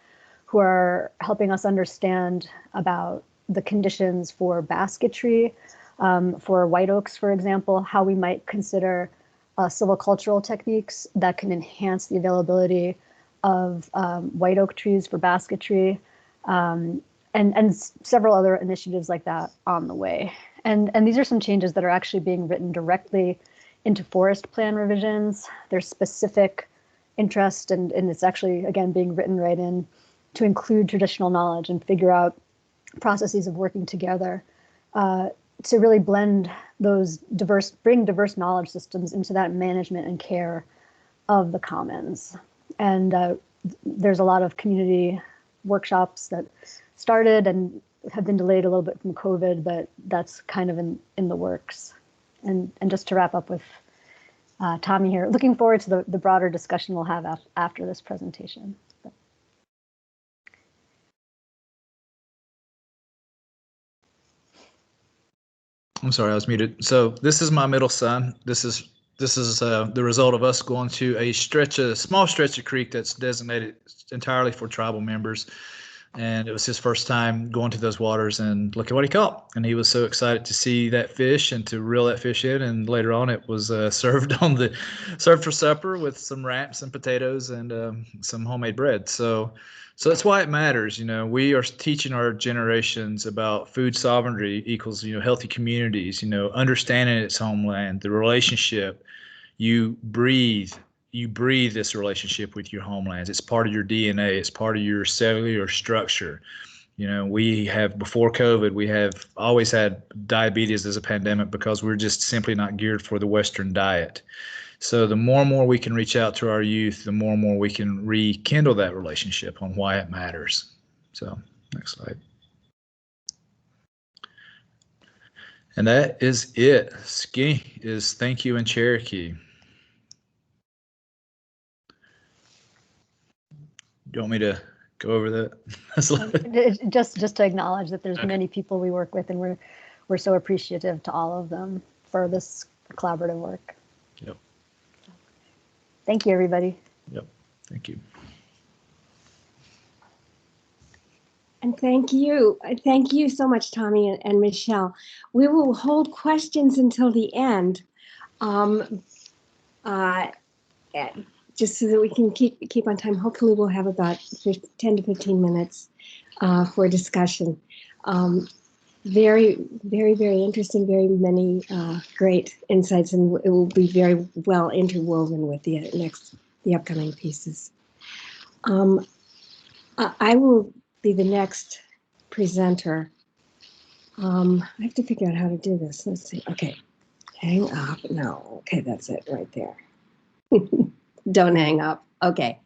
S7: who are helping us understand about the conditions for basketry, for white oaks, for example, how we might consider silvicultural techniques that can enhance the availability of white oak trees for basketry, and several other initiatives like that on the way. And these are some changes that are actually being written directly into forest plan revisions. There's specific interest, and it's actually, again, being written right in to include traditional knowledge and figure out processes of working together to really blend those bring diverse knowledge systems into that management and care of the commons. And there's a lot of community workshops that started and have been delayed a little bit from COVID, but that's kind of in the works. And just to wrap up with Tommy here, looking forward to the broader discussion we'll have after this presentation.
S8: I'm sorry, I was muted. So this is my middle son. This is the result of us going to a small stretch of creek that's designated entirely for tribal members. And it was his first time going to those waters, and look at what he caught. And he was so excited to see that fish and to reel that fish in. And later on, it was served for supper with some wraps and potatoes and some homemade bread. So that's why it matters. We are teaching our generations about food sovereignty equals, healthy communities, understanding its homeland, the relationship. You breathe this relationship with your homelands. It's part of your DNA. It's part of your cellular structure. We have, before COVID, we have always had diabetes as a pandemic because we're just simply not geared for the Western diet. So the more and more we can reach out to our youth, the more and more we can rekindle that relationship on why it matters. So next slide. And that is it. Ski is thank you in Cherokee. Do you want me to go over that?
S7: just to acknowledge that there's many people we work with, and we're so appreciative to all of them for this collaborative work.
S8: Yep.
S7: Thank you, everybody.
S8: Yep. Thank you.
S5: And thank you. Thank you so much, Tommy and Michelle. We will hold questions until the end, just so that we can keep on time. Hopefully we'll have about 10 to 15 minutes for discussion. Very, very, very interesting, very many great insights, and it will be very well interwoven with the upcoming pieces. I will be the next presenter. I have to figure out how to do this. Let's see. Okay. Hang up. No. Okay, that's it right there. Don't hang up. Okay.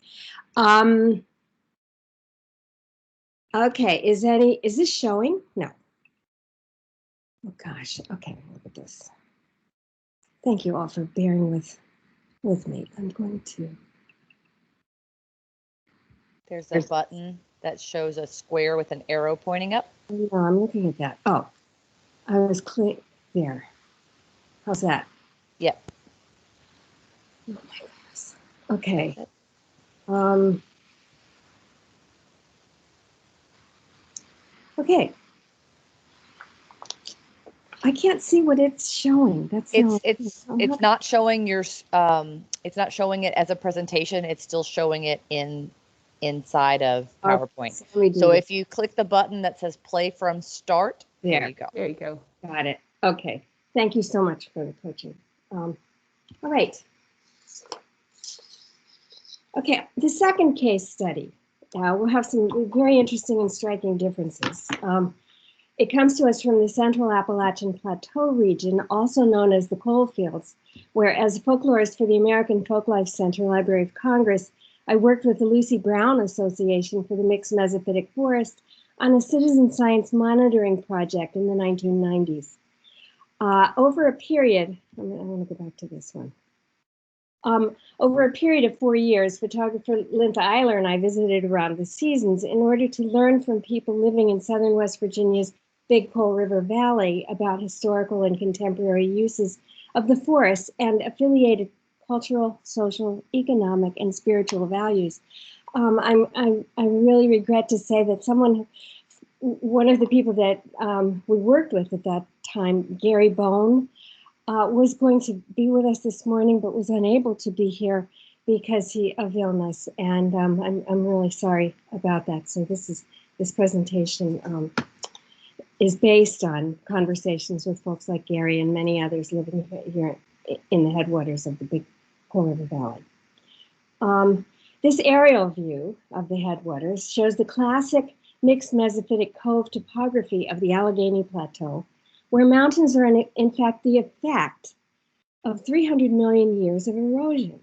S5: Okay. Is this showing? No. Oh gosh. Okay. Look at this. Thank you all for bearing with me. I'm going to.
S1: There's a button that shows a square with an arrow pointing up.
S5: No, I'm looking at that. Oh, I was clear there. How's that?
S1: Yep.
S5: Oh my goodness. Okay. Okay. I can't see what it's showing. That's
S1: it's not showing your it's not showing it as a presentation. It's still showing it inside of PowerPoint. So if you click the button that says play from start, there you go.
S5: There you go. Got it. Okay. Thank you so much for the coaching. All right. Okay, the second case study. We'll have some very interesting and striking differences. It comes to us from the Central Appalachian Plateau region, also known as the Coalfields, where as a folklorist for the American Folklife Center, Library of Congress, I worked with the Lucy Brown Association for the Mixed Mesophytic Forest on a citizen science monitoring project in the 1990s. Over a period, I'm going to go back to this one. Over a period of 4 years, photographer Linda Eiler and I visited around the seasons in order to learn from people living in southern West Virginia's Big Pole River Valley about historical and contemporary uses of the forest and affiliated cultural, social, economic, and spiritual values. I really regret to say that one of the people that we worked with at that time, Gary Bone, was going to be with us this morning, but was unable to be here because of illness, and I'm really sorry about that. So this presentation is based on conversations with folks like Gary and many others living here in the headwaters of the Big Pole River Valley. This aerial view of the headwaters shows the classic mixed Mesophytic cove topography of the Allegheny Plateau, where mountains are in fact the effect of 300 million years of erosion.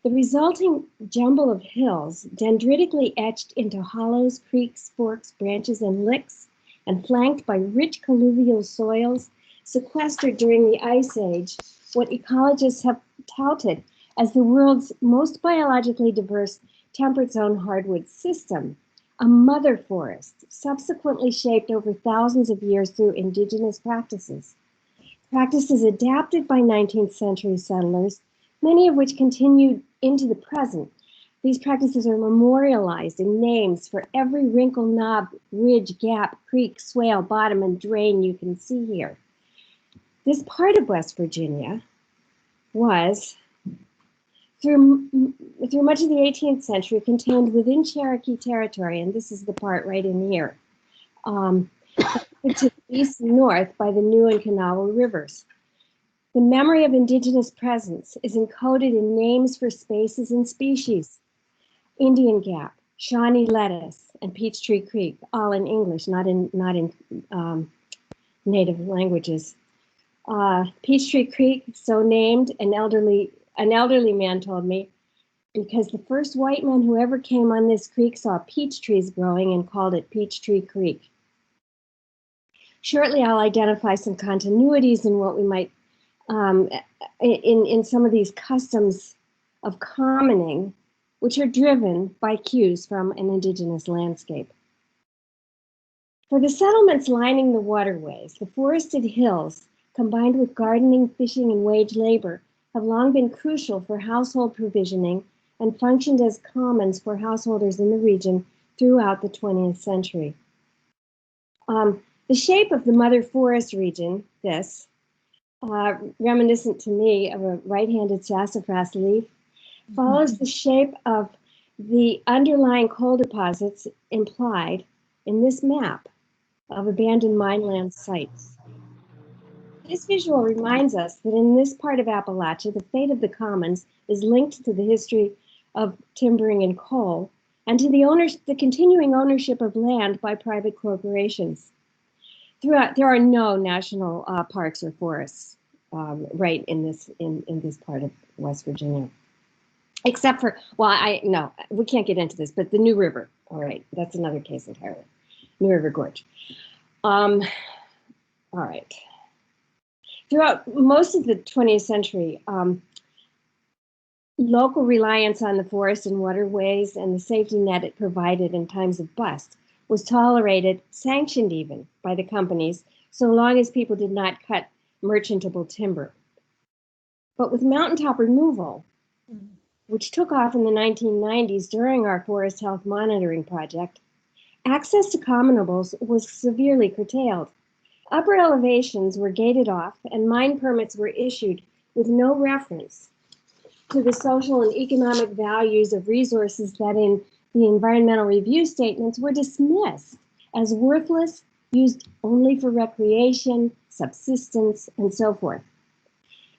S5: The resulting jumble of hills, dendritically etched into hollows, creeks, forks, branches, and licks, and flanked by rich colluvial soils, sequestered during the Ice Age what ecologists have touted as the world's most biologically diverse temperate zone hardwood system, a mother forest, subsequently shaped over thousands of years through indigenous practices. Practices adapted by 19th century settlers, many of which continued into the present. These practices are memorialized in names for every wrinkle, knob, ridge, gap, creek, swale, bottom, and drain you can see here. This part of West Virginia was, through much of the 18th century, contained within Cherokee territory, and this is the part right in here, to the east and north by the New and Kanawha rivers. The memory of indigenous presence is encoded in names for spaces and species. Indian Gap, Shawnee Lettuce, and Peachtree Creek, all in English, not in native languages. Peachtree Creek, so named, an elderly man told me, because the first white man who ever came on this creek saw peach trees growing and called it Peachtree Creek. Shortly, I'll identify some continuities in what we might, in some of these customs of commoning, which are driven by cues from an indigenous landscape. For the settlements lining the waterways, the forested hills, combined with gardening, fishing, and wage labor, have long been crucial for household provisioning and functioned as commons for householders in the region throughout the 20th century. The shape of the mother forest region, reminiscent to me of a right-handed sassafras leaf, follows the shape of the underlying coal deposits implied in this map of abandoned mineland sites. This visual reminds us that in this part of Appalachia, the fate of the commons is linked to the history of timbering and coal, and to the continuing ownership of land by private corporations. There are no national parks or forests right in this part of West Virginia. Except for, no, we can't get into this, but the New River, all right, that's another case entirely. New River Gorge. All right. Throughout most of the 20th century, local reliance on the forest and waterways and the safety net it provided in times of bust was tolerated, sanctioned even, by the companies, so long as people did not cut merchantable timber. But with mountaintop removal, which took off in the 1990s during our forest health monitoring project, access to commonables was severely curtailed. Upper elevations were gated off and mine permits were issued with no reference to the social and economic values of resources that in the environmental review statements were dismissed as worthless, used only for recreation, subsistence, and so forth.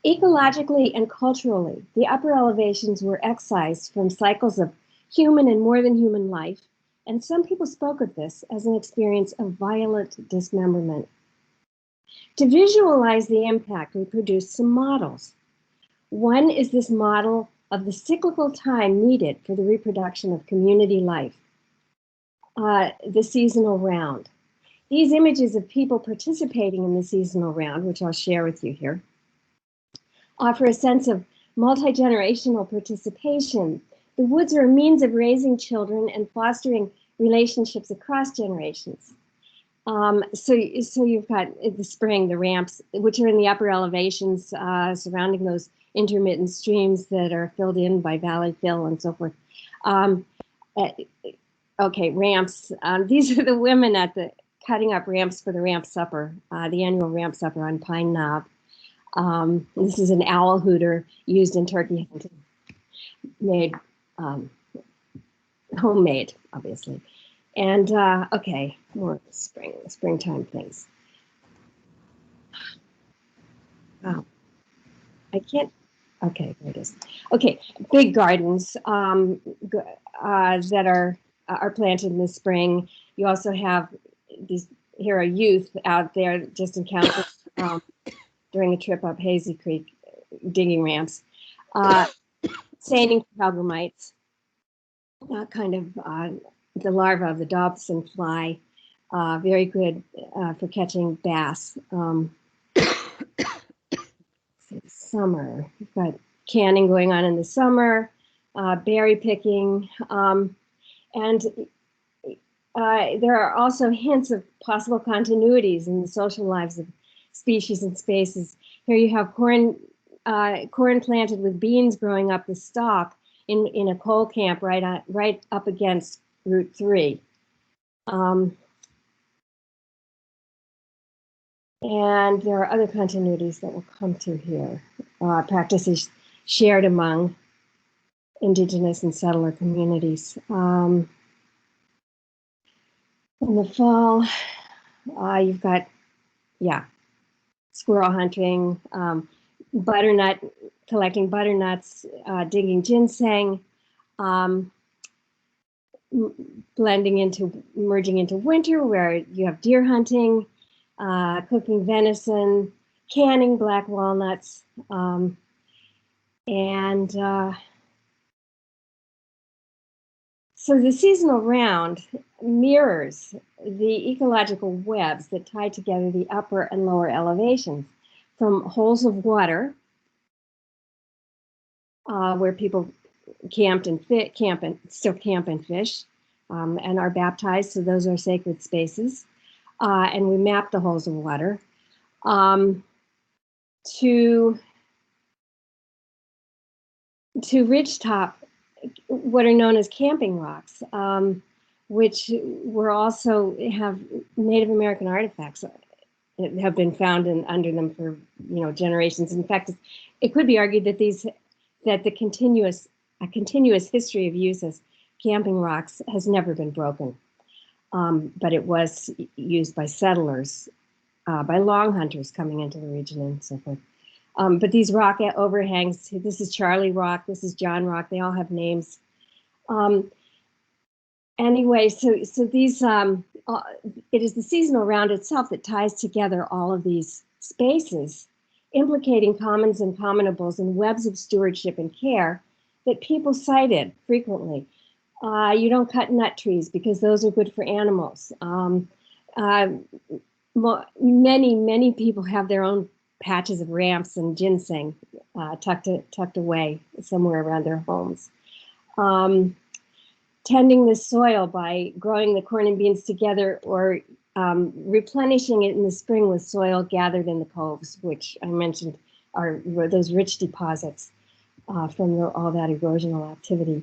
S5: Ecologically and culturally, the upper elevations were excised from cycles of human and more than human life, and some people spoke of this as an experience of violent dismemberment. To visualize the impact, we produced some models. One is this model of the cyclical time needed for the reproduction of community life, the seasonal round. These images of people participating in the seasonal round, which I'll share with you here, offer a sense of multi-generational participation. The woods are a means of raising children and fostering relationships across generations. So you've got the spring, the ramps, which are in the upper elevations surrounding those intermittent streams that are filled in by valley fill and so forth. Okay, ramps. These are the women at the cutting up ramps for the ramp supper, the annual ramp supper on Pine Knob. This is an owl hooter used in turkey hunting, made homemade, obviously. And okay, more springtime things. Wow, I can't. Okay, there it is. Okay, big gardens that are planted in the spring. You also have these. Here are youth out there just encountered during a trip up Hazy Creek, digging ramps. Seining pilgrimates, kind of the larva of the Dobson fly, very good for catching bass. Summer, we've got canning going on in the summer, berry picking, and there are also hints of possible continuities in the social lives of species and spaces. Here you have corn planted with beans growing up the stalk in a coal camp right up against Route 3. And there are other continuities that we'll come to here. Practices shared among indigenous and settler communities. In the fall, you've got, squirrel hunting, butternut, collecting butternuts, digging ginseng, merging into winter where you have deer hunting, cooking venison, canning black walnuts, and so the seasonal round mirrors the ecological webs that tie together the upper and lower elevations from holes of water, where people camp and still camp and fish, and are baptized, so those are sacred spaces. And we map the holes of water to ridgetop, what are known as camping rocks, which were also have Native American artifacts that have been found under them for generations. In fact, it could be argued that a continuous history of use as camping rocks has never been broken. But it was used by settlers, by long hunters coming into the region and so forth. But these rock overhangs, this is Charlie Rock, this is John Rock, they all have names. Anyway, so these, it is the seasonal round itself that ties together all of these spaces, implicating commons and commonables and webs of stewardship and care that people cited frequently. You don't cut nut trees because those are good for animals. Many people have their own patches of ramps and ginseng tucked away somewhere around their homes. Tending the soil by growing the corn and beans together or replenishing it in the spring with soil gathered in the coves, which I mentioned are those rich deposits from all that erosional activity.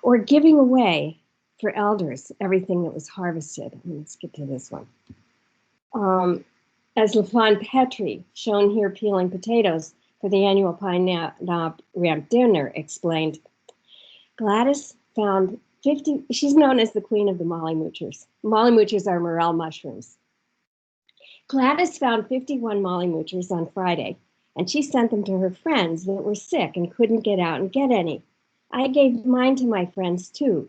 S5: Or giving away for elders everything that was harvested. Let's get to this one. As LaFawn Petrie, shown here peeling potatoes for the annual Pine Knob Ramp dinner, explained, Gladys found 50, she's known as the queen of the molly moochers. Molly moochers are morel mushrooms. Gladys found 51 molly moochers on Friday, and she sent them to her friends that were sick and couldn't get out and get any. I gave mine to my friends too.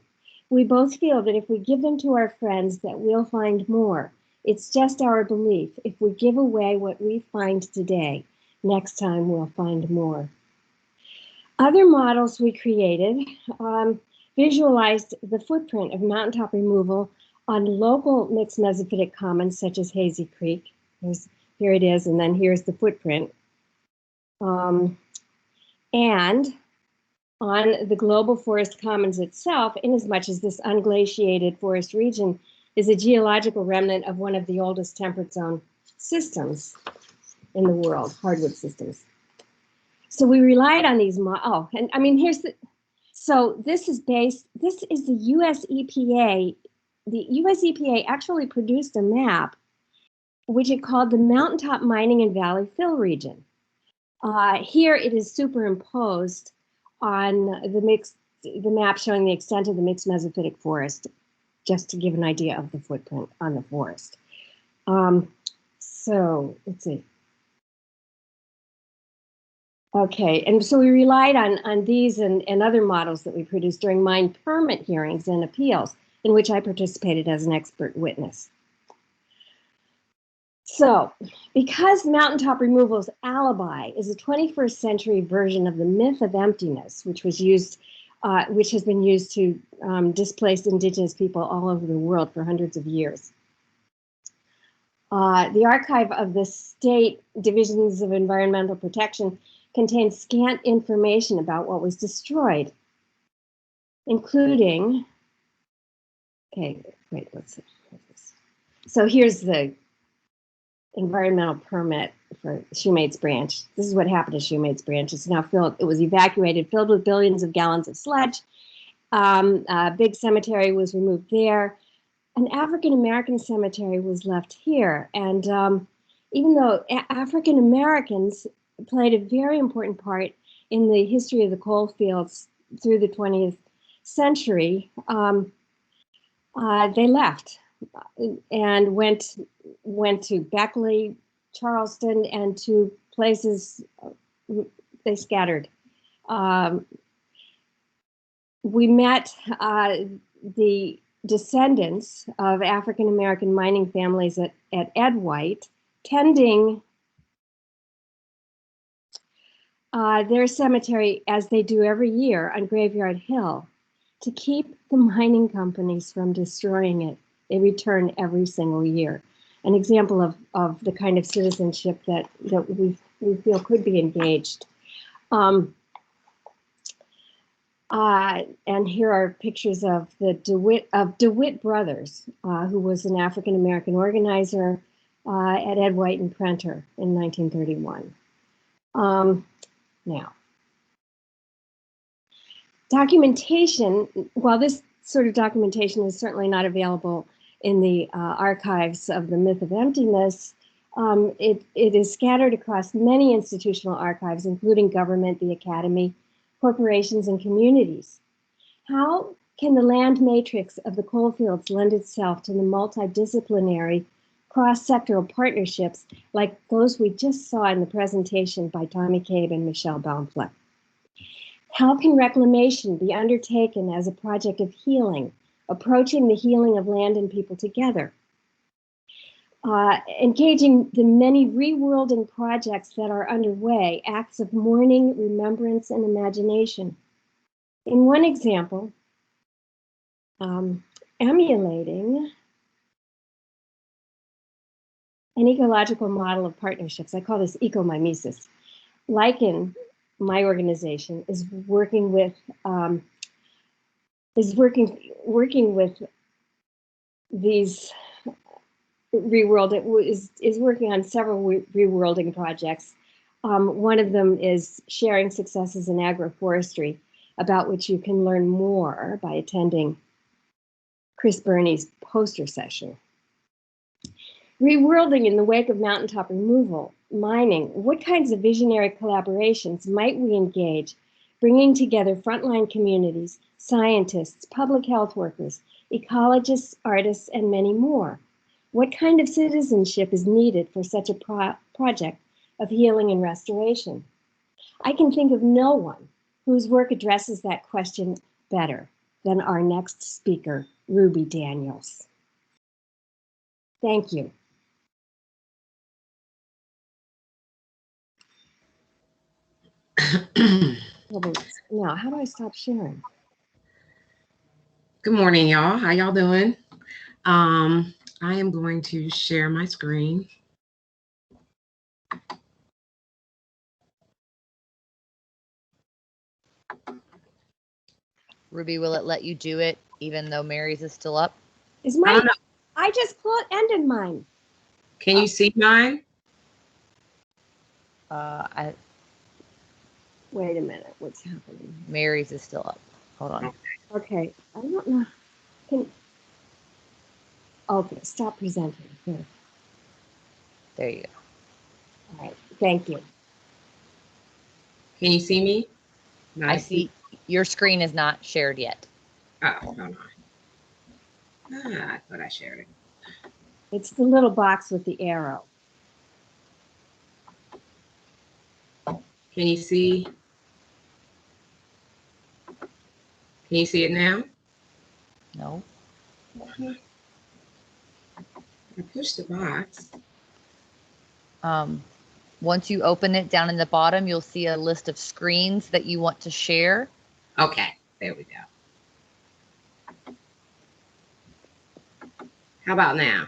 S5: We both feel that if we give them to our friends that we'll find more. It's just our belief. If we give away what we find today, next time we'll find more. Other models we created visualized the footprint of mountaintop removal on local mixed mesophytic commons such as Hazy Creek. Here it is, and then here's the footprint. and on the global forest commons itself, inasmuch as this unglaciated forest region is a geological remnant of one of the oldest temperate zone systems in the world, hardwood systems. So we relied on these, and I mean, so this is the US EPA. The US EPA actually produced a map, which it called the Mountaintop Mining and Valley Fill Region. Here it is superimposed on the map showing the extent of the mixed mesophytic forest, just to give an idea of the footprint on the forest. So let's see. Okay, and so we relied on these and other models that we produced during mine permit hearings and appeals, in which I participated as an expert witness. So, because mountaintop removal's alibi is a 21st century version of the myth of emptiness, which has been used to displace indigenous people all over the world for hundreds of years. The archive of the state divisions of environmental protection contains scant information about what was destroyed, including, okay, wait, let's see. So here's the environmental permit for Shoemates Branch. This is what happened to Shoemates Branch. It's now filled, it was evacuated, filled with billions of gallons of sludge. A big cemetery was removed there. An African-American cemetery was left here. And even though African-Americans played a very important part in the history of the coal fields through the 20th century, they left and went to Beckley, Charleston, and to places they scattered. We met the descendants of African-American mining families at Ed White, tending their cemetery as they do every year on Graveyard Hill to keep the mining companies from destroying it. They return every single year. An example of the kind of citizenship that we feel could be engaged. And here are pictures of the DeWitt brothers, who was an African-American organizer at Ed White and Prenter in 1931. Now, documentation, while this sort of documentation is certainly not available in the archives of the myth of emptiness, it is scattered across many institutional archives, including government, the academy, corporations, and communities. How can the land matrix of the coalfields lend itself to the multidisciplinary cross-sectoral partnerships like those we just saw in the presentation by Tommy Cabe and Michelle Baumflek? How can reclamation be undertaken as a project of healing, approaching the healing of land and people together? Engaging the many reworlding projects that are underway, acts of mourning, remembrance, and imagination. In one example, emulating an ecological model of partnerships. I call this ecomimesis. Lichen, my organization, is working with these is working on several reworlding projects. One of them is sharing successes in agroforestry, about which you can learn more by attending Chris Burney's poster session. Reworlding in the wake of mountaintop removal, mining, what kinds of visionary collaborations might we engage, bringing together frontline communities, scientists, public health workers, ecologists, artists, and many more? What kind of citizenship is needed for such a project of healing and restoration? I can think of no one whose work addresses that question better than our next speaker, Ruby Daniels. Thank you. Now, how do I stop sharing?
S9: Good morning, y'all. How y'all doing? I am going to share my screen.
S1: Ruby, will it let you do it even though Mary's is still up?
S5: Is
S9: I
S5: mine?
S9: don't know.
S5: I just ended mine.
S9: Can you see mine?
S5: Wait a minute. What's happening?
S1: Mary's is still up. Hold on.
S5: Okay. I don't know. Okay. Stop presenting. Here.
S1: There you go.
S5: All right. Thank you.
S9: Can you see me?
S1: I see your screen is not shared yet.
S9: Oh, hold on. I thought I shared it.
S5: It's the little box with the arrow.
S9: Can you see? Can you see it now?
S1: No.
S9: I pushed the box.
S1: Once you open it, down in the bottom, you'll see a list of screens that you want to share.
S9: Okay, there we go. How about now?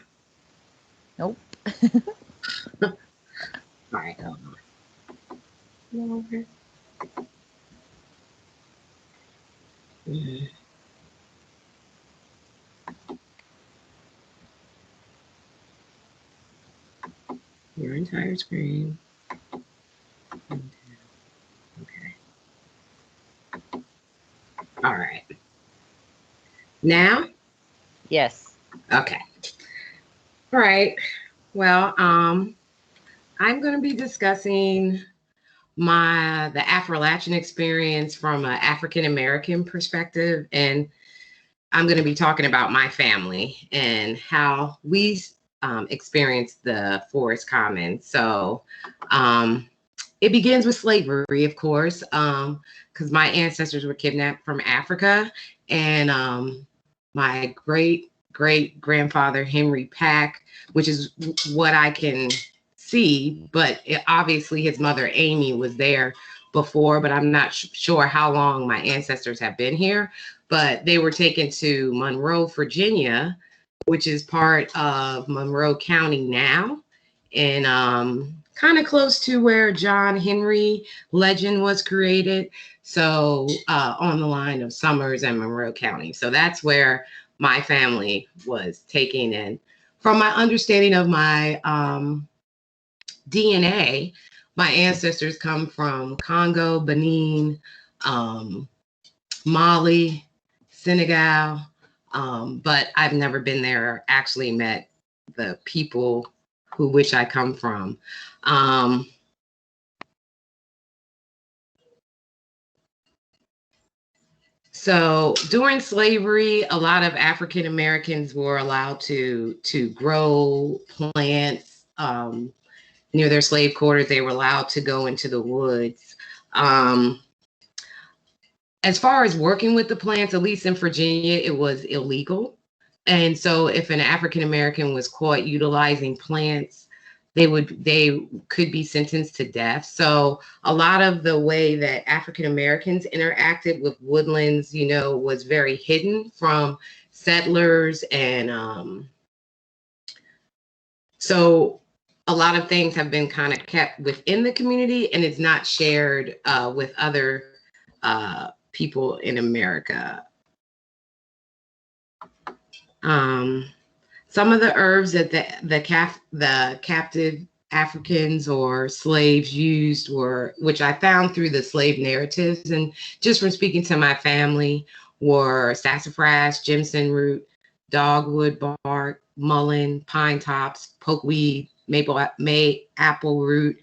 S1: Nope.
S9: All right, hold on.
S5: No.
S9: Mhm. Your entire screen. Okay. All right. Now?
S1: Yes.
S9: Okay. All right. Well, I'm going to be discussing the Appalachian experience from an African American perspective, and I'm going to be talking about my family and how we experienced the Forest Commons. So it begins with slavery, of course, because my ancestors were kidnapped from Africa, and my great-great-grandfather, Henry Pack, which is what I can see, but obviously his mother, Amy, was there before, but I'm not sure how long my ancestors have been here. But they were taken to Monroe, Virginia, which is part of Monroe County now, and kind of close to where John Henry legend was created. So on the line of Summers and Monroe County. So that's where my family was taken. And from my understanding of my DNA, my ancestors come from Congo, Benin, Mali, Senegal, but I've never been there or actually met the people which I come from. So during slavery, a lot of African Americans were allowed to grow plants near their slave quarters. They were allowed to go into the woods. As far as working with the plants, at least in Virginia, it was illegal. And so if an African American was caught utilizing plants, they could be sentenced to death. So a lot of the way that African Americans interacted with woodlands, was very hidden from settlers. And so a lot of things have been kind of kept within the community, and it's not shared with other people in America. Some of the herbs that the captive Africans or slaves used which I found through the slave narratives and just from speaking to my family, were sassafras, Jimson root, dogwood bark, mullein, pine tops, pokeweed, apple root,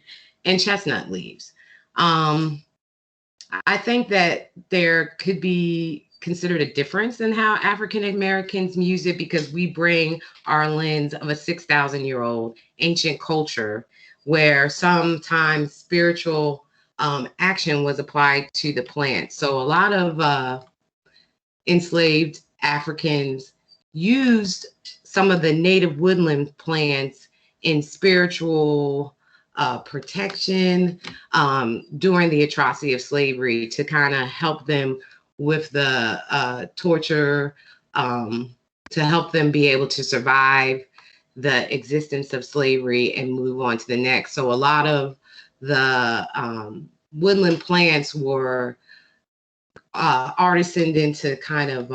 S9: and chestnut leaves. I think that there could be considered a difference in how African Americans use it, because we bring our lens of a 6,000-year-old ancient culture where sometimes spiritual action was applied to the plant. So a lot of enslaved Africans used some of the native woodland plants in spiritual protection during the atrocity of slavery to kind of help them with the torture, to help them be able to survive the existence of slavery and move on to the next. So a lot of the woodland plants were artisaned into kind of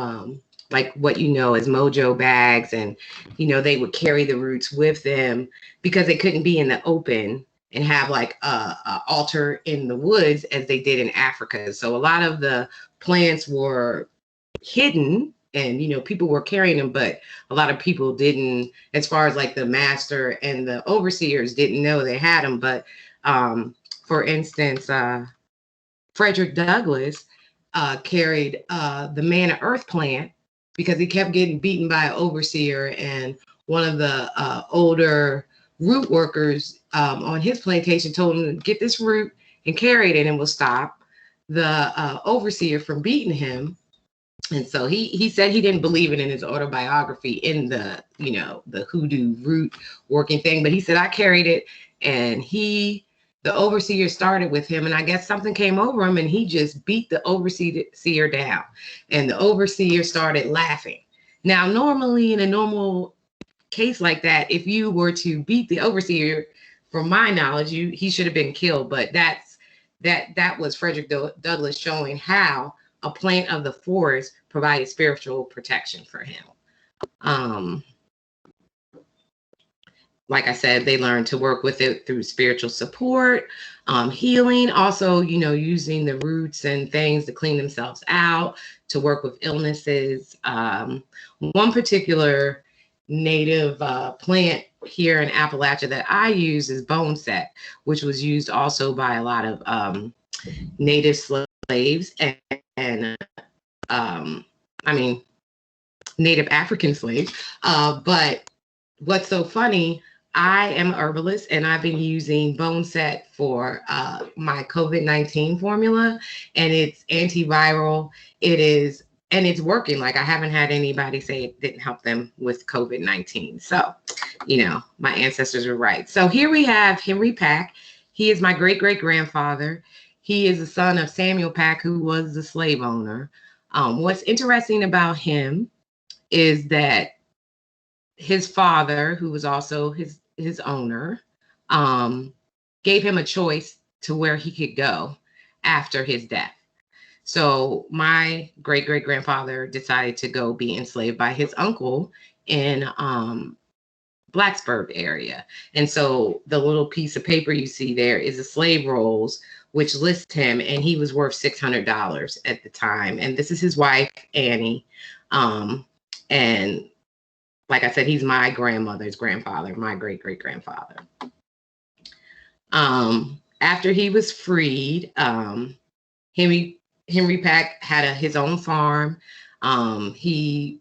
S9: like what you know as mojo bags, and they would carry the roots with them because they couldn't be in the open and have like a altar in the woods as they did in Africa. So a lot of the plants were hidden, and people were carrying them, but a lot of people didn't, as far as like the master and the overseers, didn't know they had them. But for instance, Frederick Douglass carried the man of earth plant because he kept getting beaten by an overseer, and one of the older root workers on his plantation told him to get this root and carry it, and it will stop the overseer from beating him. And so he said he didn't believe it in his autobiography in the the hoodoo root working thing, but he said, I carried it, and the overseer started with him, and I guess something came over him and he just beat the overseer down, and the overseer started laughing. Now, normally in a normal case like that, if you were to beat the overseer, from my knowledge, he should have been killed. But that was Frederick Douglass showing how a plant of the forest provided spiritual protection for him. Like I said, they learned to work with it through spiritual support, healing, also, using the roots and things to clean themselves out, to work with illnesses. One particular native plant here in Appalachia that I use is Baumflek, which was used also by a lot of native slaves and native African slaves. But what's so funny, I am an herbalist, and I've been using Baumflek for my COVID-19 formula, and it's antiviral. And it's working. Like, I haven't had anybody say it didn't help them with COVID-19. So, my ancestors were right. So here we have Henry Pack. He is my great-great-grandfather. He is the son of Samuel Pack, who was the slave owner. What's interesting about him is that his father, who was also his owner, gave him a choice to where he could go after his death. So my great-great-grandfather decided to go be enslaved by his uncle in Blacksburg area. And so the little piece of paper you see there is the slave rolls, which list him, and he was worth $600 at the time. And this is his wife, Annie. And like I said, he's my grandmother's grandfather, my great-great-grandfather. After he was freed, Henry Pack had his own farm. He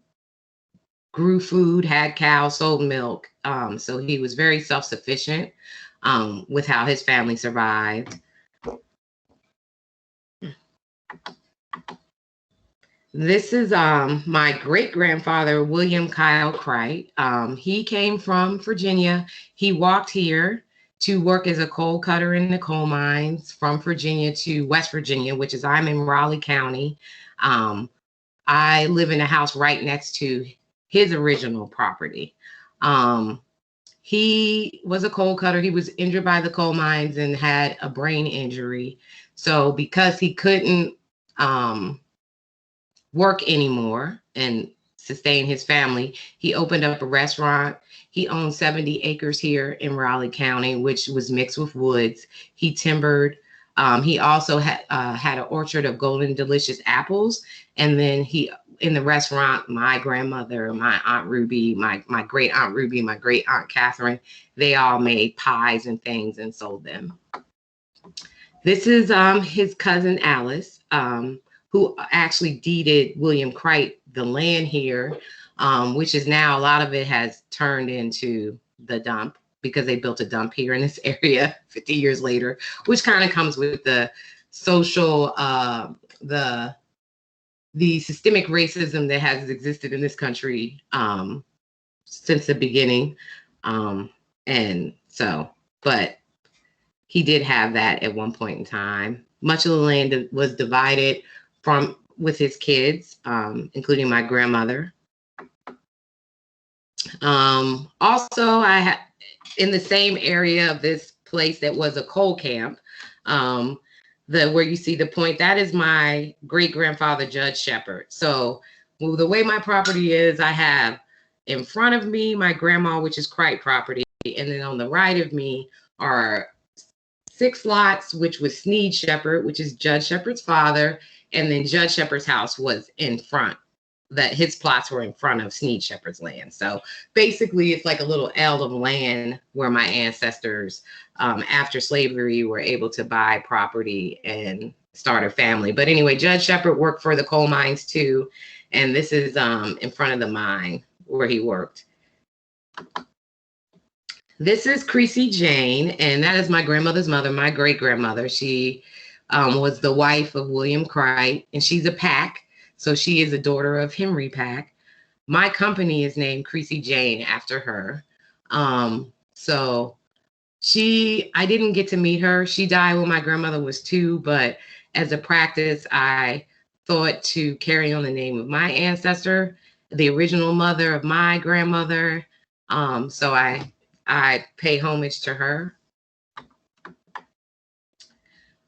S9: grew food, had cows, sold milk. So he was very self-sufficient with how his family survived. This is my great-grandfather, William Kyle Cright. He came from Virginia. He walked here to work as a coal cutter in the coal mines from Virginia to West Virginia, which is, I'm in Raleigh County. I live in a house right next to his original property. He was a coal cutter. He was injured by the coal mines and had a brain injury. So because he couldn't work anymore and sustain his family, he opened up a restaurant. He owned 70 acres here in Raleigh County, which was mixed with woods. He timbered. He also had an orchard of golden delicious apples. And then in the restaurant, my grandmother, my Aunt Ruby, my great Aunt Ruby, my great Aunt Kathryn, they all made pies and things and sold them. This is his cousin Alice, who actually deeded William Cright the land here, which is now, a lot of it has turned into the dump because they built a dump here in this area 50 years later, which kind of comes with the social, the systemic racism that has existed in this country since the beginning. And so, but he did have that at one point in time. Much of the land was divided with his kids, including my grandmother. Also, I had in the same area of this place that was a coal camp. where you see the point, that is my great-grandfather, Judge Shepherd. So well, the way my property is, I have in front of me my grandma, which is Cripe property, and then on the right of me are 6 lots, which was Sneed Shepherd, which is Judge Shepherd's father, and then Judge Shepherd's house was in front. That his plots were in front of Sneed Shepherd's land. So basically, it's like a little eld of land where my ancestors, after slavery, were able to buy property and start a family. But anyway, Judge Shepherd worked for the coal mines too, and this is in front of the mine where he worked. This is Creasy Jane, and that is my grandmother's mother, my great-grandmother. She was the wife of William Cripe, and she's a Pack. So she is a daughter of Henry Pack. My company is named Creasy Jane after her. So I didn't get to meet her. She died when my grandmother was 2, but as a practice, I thought to carry on the name of my ancestor, the original mother of my grandmother. So I pay homage to her.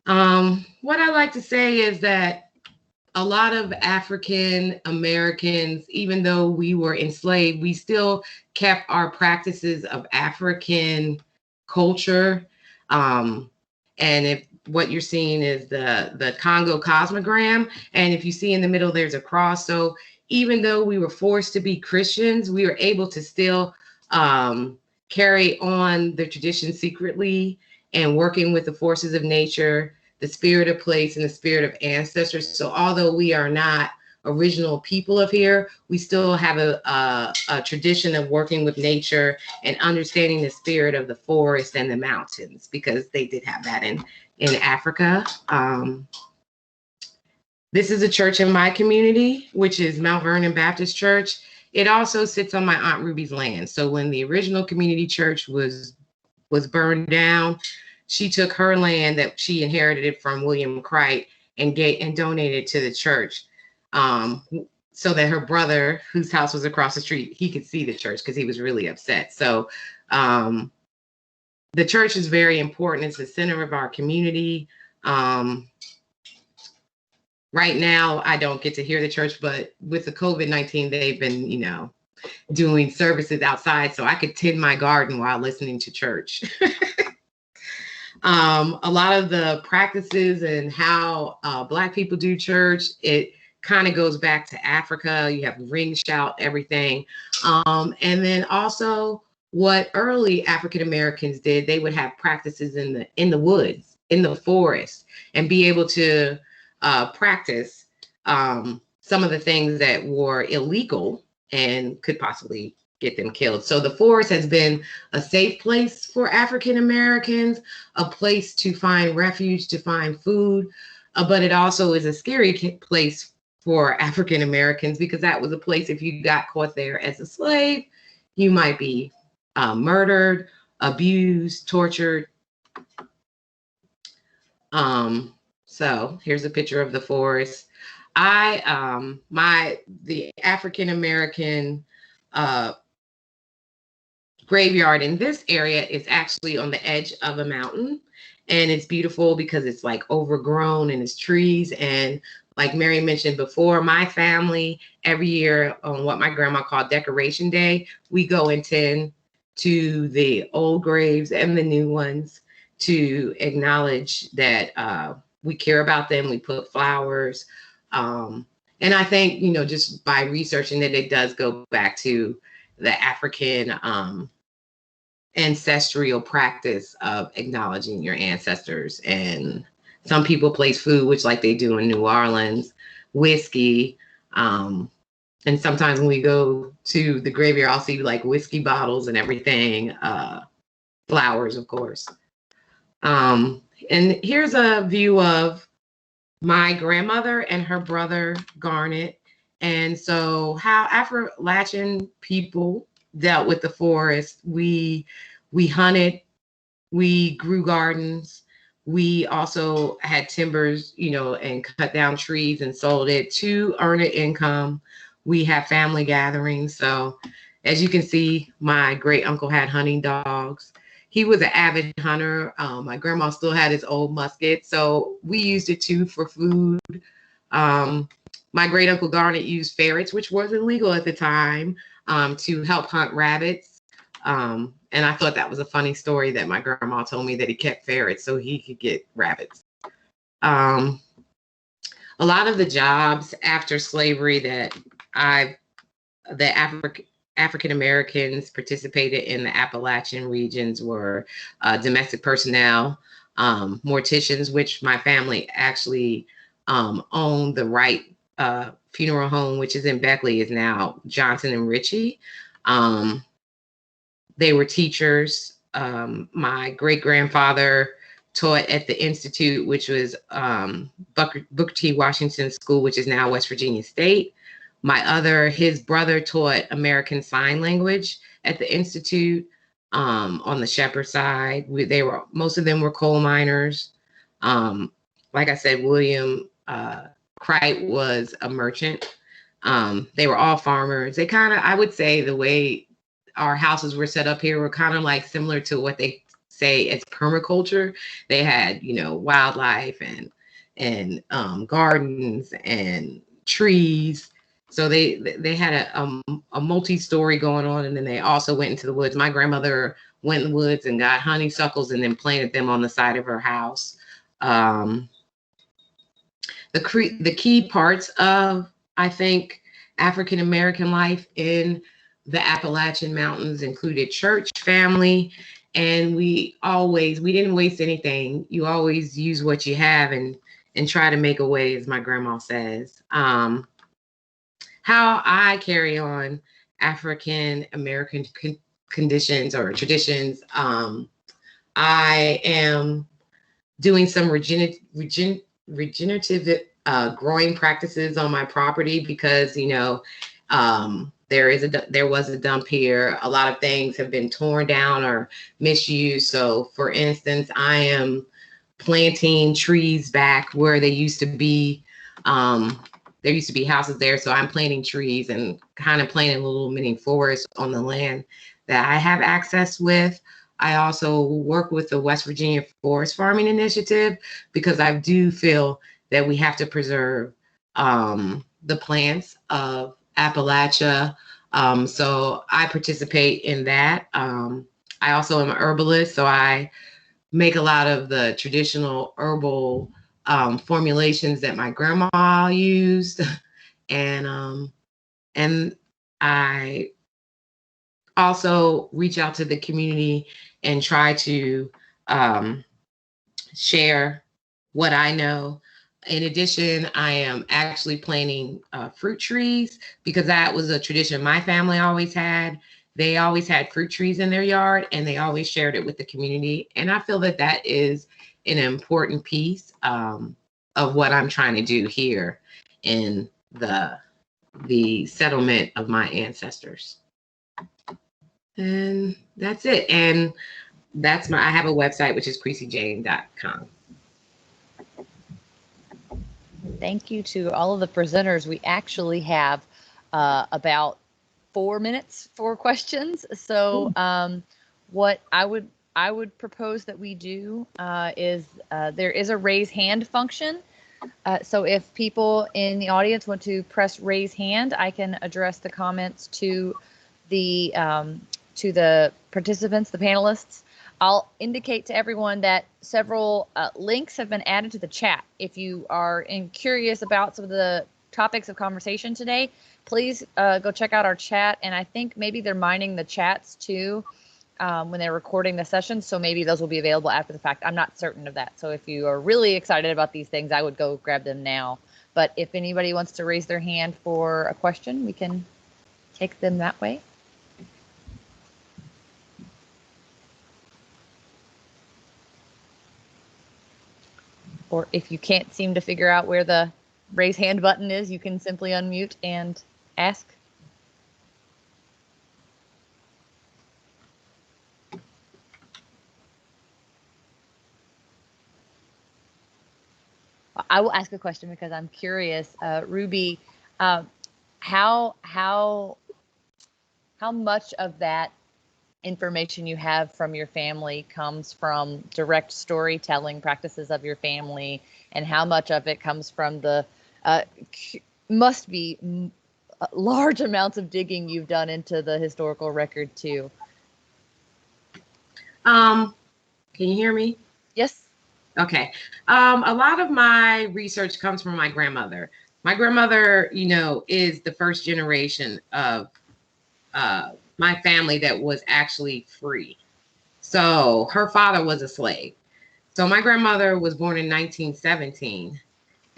S9: What I like to say is that a lot of African Americans, even though we were enslaved, we still kept our practices of African culture. And if what you're seeing is the Congo cosmogram, and if you see in the middle, there's a cross. So even though we were forced to be Christians, we were able to still carry on the tradition secretly and working with the forces of nature, the spirit of place, and the spirit of ancestors. So although we are not original people of here, we still have a tradition of working with nature and understanding the spirit of the forest and the mountains, because they did have that in Africa. This is a church in my community, which is Mount Vernon Baptist Church. It also sits on my Aunt Ruby's land. So when the original community church was burned down, she took her land that she inherited from William Cripe and donated to the church, so that her brother, whose house was across the street, he could see the church because he was really upset. So the church is very important. It's the center of our community. Right now, I don't get to hear the church, but with the COVID-19, they've been, doing services outside, so I could tend my garden while listening to church. A lot of the practices and how Black people do church, it kind of goes back to Africa. You have ring shout, everything. And then also what early African Americans did, they would have practices in the woods, in the forest, and be able to practice some of the things that were illegal and could possibly get them killed. So the forest has been a safe place for African Americans, a place to find refuge, to find food, but it also is a scary place for African Americans, because that was a place, if you got caught there as a slave, you might be murdered, abused, tortured. So here's a picture of the forest. The African American graveyard in this area is actually on the edge of a mountain, and it's beautiful because it's like overgrown and it's trees. And like Mary mentioned before, my family every year on what my grandma called Decoration Day, we go and tend to the old graves and the new ones to acknowledge that we care about them. We put flowers. And I think, just by researching that, it does go back to the African ancestral practice of acknowledging your ancestors. And some people place food, which like they do in New Orleans, whiskey. And sometimes when we go to the graveyard, I'll see like whiskey bottles and everything, flowers, of course. And here's a view of my grandmother and her brother Garnet. And so how Appalachian people dealt with the forest. We hunted, we grew gardens. We also had timbers, and cut down trees and sold it to earn an income. We have family gatherings. So as you can see, my great uncle had hunting dogs. he was an avid hunter. My grandma still had his old musket, so we used it too for food. My great uncle Garnet used ferrets, which was illegal at the time, to help hunt rabbits. And I thought that was a funny story that my grandma told me, that he kept ferrets so he could get rabbits. A lot of the jobs after slavery that African Americans participated in the Appalachian regions were domestic personnel, morticians, which my family actually owned. The Wright funeral home, which is in Beckley, is now Johnson and Ritchie. They were teachers. My great grandfather taught at the Institute, which was Booker T. Washington School, which is now West Virginia State. His brother taught American Sign Language at the Institute on the Shepherd side. Most of them were coal miners. Like I said, William Cright was a merchant. They were all farmers. They kind of, I would say, the way our houses were set up here were kind of like similar to what they say as permaculture. They had, wildlife and gardens and trees. So they had a multi-story going on, and then they also went into the woods. My grandmother went in the woods and got honeysuckles and then planted them on the side of her house. The key parts of, I think, African American life in the Appalachian Mountains included church, family, and we didn't waste anything. You always use what you have and try to make a way, as my grandma says. How I carry on African American conditions or traditions, I am doing some regenerative growing practices on my property because, there was a dump here. A lot of things have been torn down or misused. So, for instance, I am planting trees back where they used to be. There used to be houses there, so I'm planting trees and kind of planting a little mini forest on the land that I have access with. I also work with the West Virginia Forest Farming Initiative because I do feel that we have to preserve the plants of Appalachia. So I participate in that. I also am an herbalist, so I make a lot of the traditional herbal formulations that my grandma used, and I also reach out to the community and try to share what I know. In addition, I am actually planting fruit trees because that was a tradition my family always had. They always had fruit trees in their yard and they always shared it with the community. And I feel that that is an important piece of what I'm trying to do here in the settlement of my ancestors. And that's it. And I have a website, which is creasyjane.com.
S1: Thank you to all of the presenters. We actually have about 4 minutes for questions. So what I would propose that we do is there is a raise hand function. So if people in the audience want to press raise hand, I can address the comments to the participants, the panelists. I'll indicate to everyone that several links have been added to the chat. If you are curious about some of the topics of conversation today, please go check out our chat. And I think maybe they're mining the chats too when they're recording the session. So maybe those will be available after the fact. I'm not certain of that. So if you are really excited about these things, I would go grab them now. But if anybody wants to raise their hand for a question, we can take them that way. Or if you can't seem to figure out where the raise hand button is, you can simply unmute and ask. I will ask a question because I'm curious, Ruby, how much of that information you have from your family comes from direct storytelling practices of your family, and how much of it comes from the must be large amounts of digging you've done into the historical record too.
S9: Can you hear me?
S1: Yes.
S9: Okay. A lot of my research comes from my grandmother. My grandmother, is the first generation of my family that was actually free. So her father was a slave. So my grandmother was born in 1917,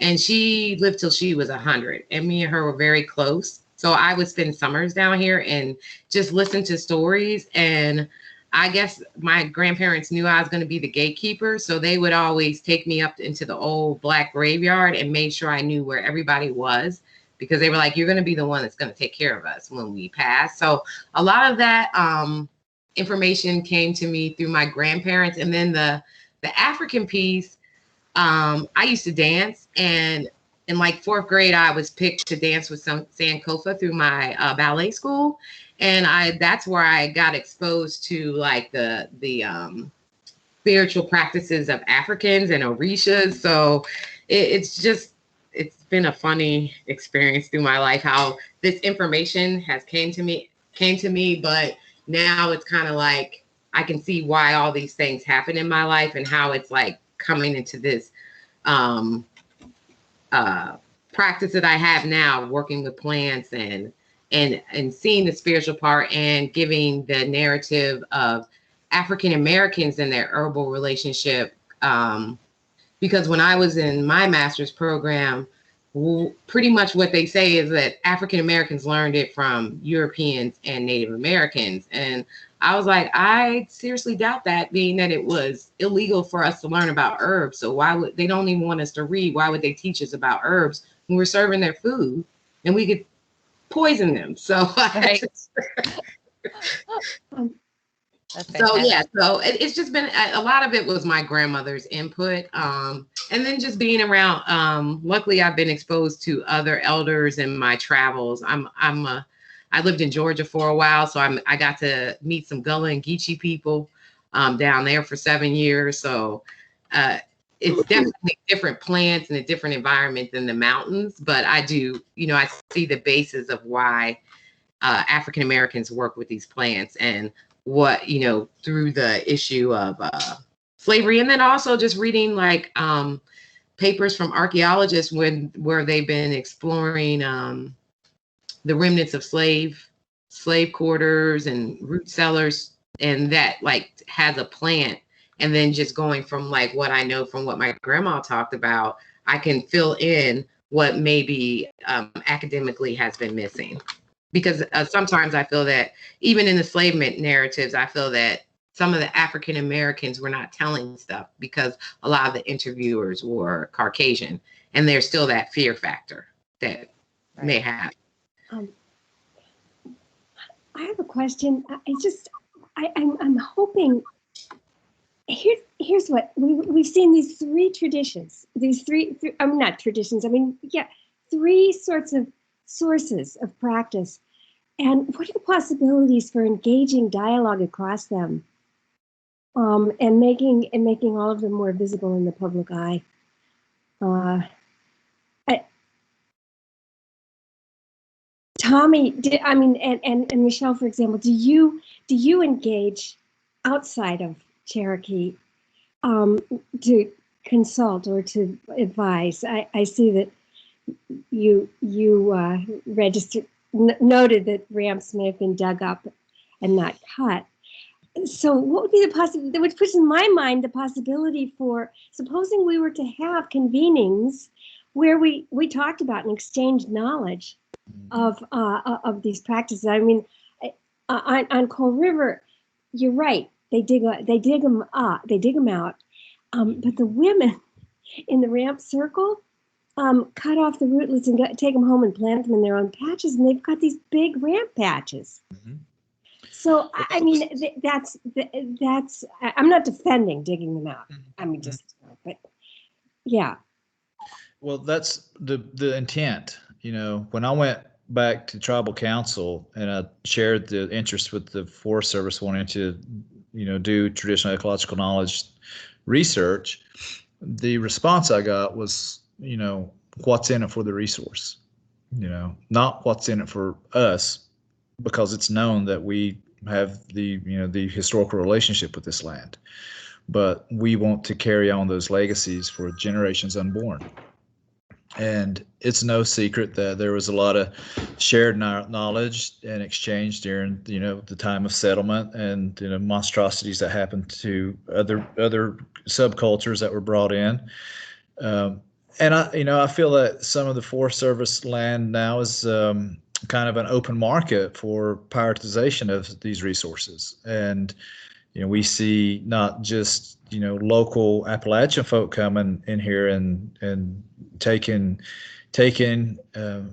S9: and she lived till she was 100. And me and her were very close. So I would spend summers down here and just listen to stories. And I guess my grandparents knew I was going to be the gatekeeper. So they would always take me up into the old black graveyard and made sure I knew where everybody was, because they were like, you're going to be the one that's going to take care of us when we pass. So a lot of that information came to me through my grandparents. And then the African piece, I used to dance, and in like 4th grade, I was picked to dance with some Sankofa through my ballet school. And that's where I got exposed to like the spiritual practices of Africans and Orishas. So it's been a funny experience through my life, how this information has came to me, but now it's kind of like I can see why all these things happen in my life, and how it's like coming into this practice that I have now, working with plants and seeing the spiritual part and giving the narrative of African Americans and their herbal relationship. Because when I was in my master's program, pretty much what they say is that African Americans learned it from Europeans and Native Americans. And I was like, I seriously doubt that, being that it was illegal for us to learn about herbs. So why would they don't even want us to read? Why would they teach us about herbs when we're serving their food and we could poison them? So
S1: Right.
S9: So yeah, so it's just been a lot of it was my grandmother's input, and then just being around. Luckily, I've been exposed to other elders in my travels. I lived in Georgia for a while, so I got to meet some Gullah and Geechee people down there for 7 years. So it's definitely different plants and a different environment than the mountains. But I do, I see the basis of why African Americans work with these plants, and what, through the issue of slavery. And then also just reading like papers from archaeologists where they've been exploring the remnants of slave quarters and root cellars, and that like has a plant. And then just going from like what I know from what my grandma talked about, I can fill in what maybe academically has been missing. Because sometimes I feel that even in enslavement narratives, I feel that some of the African Americans were not telling stuff because a lot of the interviewers were Caucasian, and there's still that fear factor that may have.
S5: I have a question. I'm hoping. Here's what we've seen: these three traditions. Not traditions. Three sorts of sources of practice. And what are the possibilities for engaging dialogue across them, and making all of them more visible in the public eye? Tommy, and Michelle, for example, do you engage outside of Cherokee to consult or to advise? I see that you noted that ramps may have been dug up and not cut. So what would be the possibility, which puts in my mind the possibility for, supposing we were to have convenings where we talked about and exchanged knowledge of these practices. On Coal River, you're right. They dig them out. But the women in the ramp circle cut off the rootlets and take them home and plant them in their own patches, and they've got these big ramp patches. Mm-hmm. So that's I'm not defending digging them out. But yeah.
S8: Well, that's the intent. When I went back to tribal council and I shared the interest with the Forest Service wanting to, do traditional ecological knowledge research, the response I got was, what's in it for the resource, not what's in it for us, because it's known that we have the historical relationship with this land, but we want to carry on those legacies for generations unborn. And it's no secret that there was a lot of shared knowledge and exchange during, the time of settlement and, monstrosities that happened to other subcultures that were brought in. And I feel that some of the Forest Service land now is kind of an open market for prioritization of these resources. And, we see not just, local Appalachian folk coming in here and taking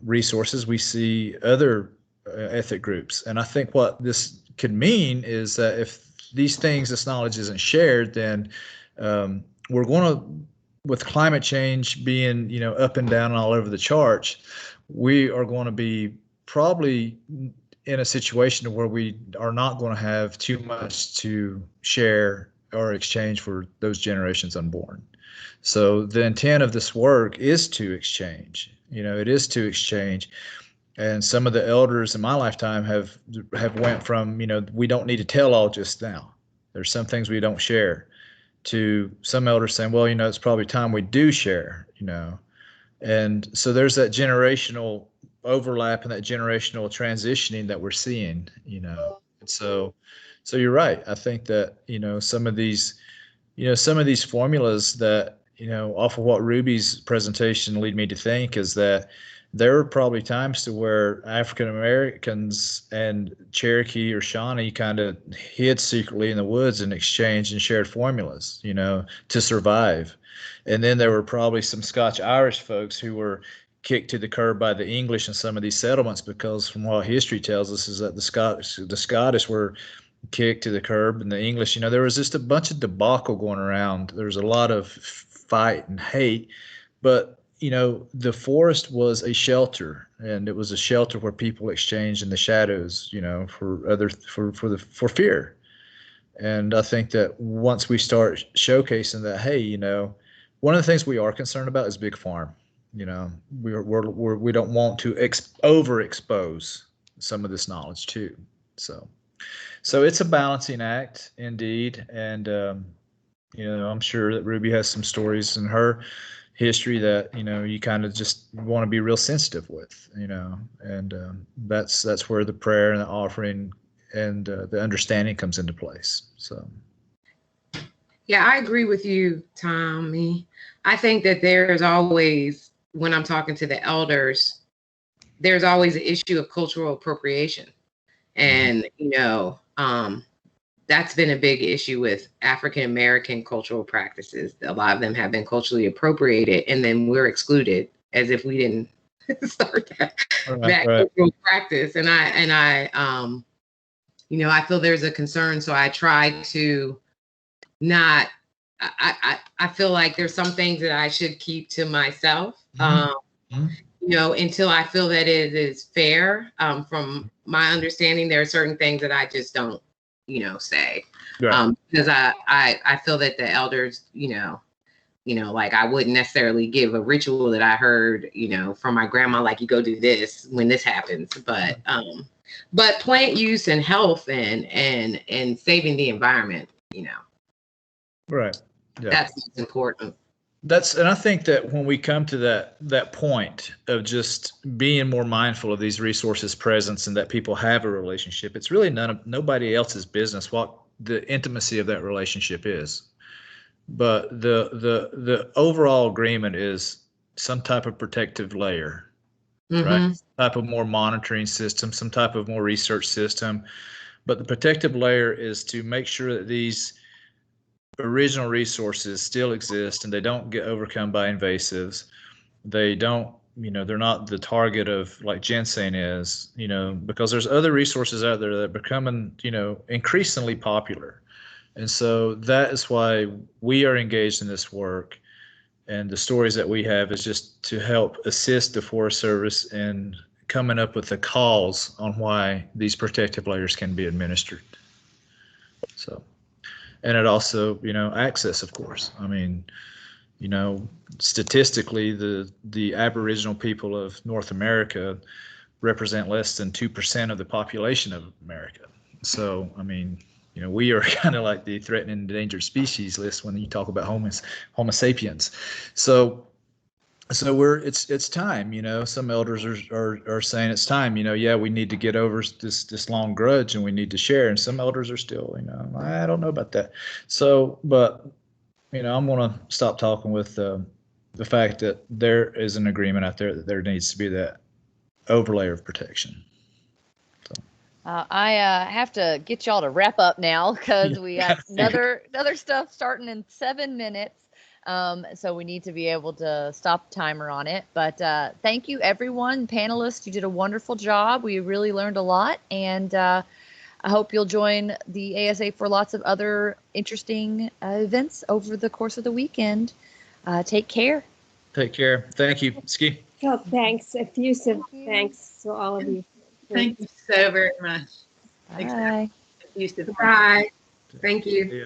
S8: resources. We see other ethnic groups. And I think what this could mean is that if this knowledge isn't shared, then we're going to, with climate change being, up and down and all over the charts, we are going to be probably in a situation where we are not going to have too much to share or exchange for those generations unborn. So the intent of this work is to exchange. It is to exchange. And some of the elders in my lifetime have went from, we don't need to tell all just now. There's some things we don't share, to some elders saying, well, it's probably time we do share, And so there's that generational overlap and that generational transitioning that we're seeing, And so you're right. I think that, some of these formulas that, off of what Ruby's presentation lead me to think is that there are probably times to where African Americans and Cherokee or Shawnee kind of hid secretly in the woods and exchanged and shared formulas, to survive. And then there were probably some Scotch Irish folks who were kicked to the curb by the English in some of these settlements, because from what history tells us is that the Scottish were kicked to the curb, and the English, there was just a bunch of debacle going around. There was a lot of fight and hate, but the forest was a shelter, and it was a shelter where people exchanged in the shadows, for fear. And I think that once we start showcasing that, hey, one of the things we are concerned about is big farm. We don't want to overexpose some of this knowledge too. So it's a balancing act indeed. And, I'm sure that Ruby has some stories in her history that, you kind of just want to be real sensitive with, and that's where the prayer and the offering and the understanding comes into place. So.
S9: Yeah, I agree with you, Tommy. I think that there's always, when I'm talking to the elders, there's always an issue of cultural appropriation. And, that's been a big issue with African American cultural practices. A lot of them have been culturally appropriated, and then we're excluded as if we didn't start that cultural practice. And I feel there's a concern. So I try to not, I feel like there's some things that I should keep to myself, until I feel that it is fair. From my understanding, there are certain things that I just don't, say, because I feel that the elders, like I wouldn't necessarily give a ritual that I heard, from my grandma, like you go do this when this happens, but plant use and health and saving the environment,
S8: Right. Yeah.
S9: That's important.
S8: And I think that when we come to that point of just being more mindful of these resources' presence and that people have a relationship, it's really nobody else's business what the intimacy of that relationship is. But the overall agreement is some type of protective layer, right? Some type of more monitoring system, some type of more research system. But the protective layer is to make sure that these original resources still exist and they don't get overcome by invasives. They don't, they're not the target of like ginseng is, because there's other resources out there that are becoming, increasingly popular. And so that is why we are engaged in this work. And the stories that we have is just to help assist the Forest Service in coming up with the cause on why these protective layers can be administered. So, and it also, you know, access, of course. I mean, you know, statistically, the Aboriginal people of North America represent less than 2% of the population of America. So, I mean, you know, we are kind of like the threatened and endangered species list when you talk about Homo sapiens. So it's time, you know. Some elders are saying it's time, you know. Yeah, we need to get over this long grudge and we need to share. And some elders are still, you know, I don't know about that. So, but you know, I'm gonna stop talking with the fact that there is an agreement out there that there needs to be that overlay of protection.
S1: I have to get y'all to wrap up now because we got another stuff starting in 7 minutes. So we need to be able to stop the timer on it. But thank you, everyone. Panelists, you did a wonderful job. We really learned a lot. And I hope you'll join the ASA for lots of other interesting events over the course of the weekend. Take care.
S8: Take care. Thank you, Ski.
S5: So thanks, effusive thanks to all of you.
S6: Thank you so very much.
S1: Bye.
S6: Effusive.
S9: Bye. Thank you.
S8: See ya.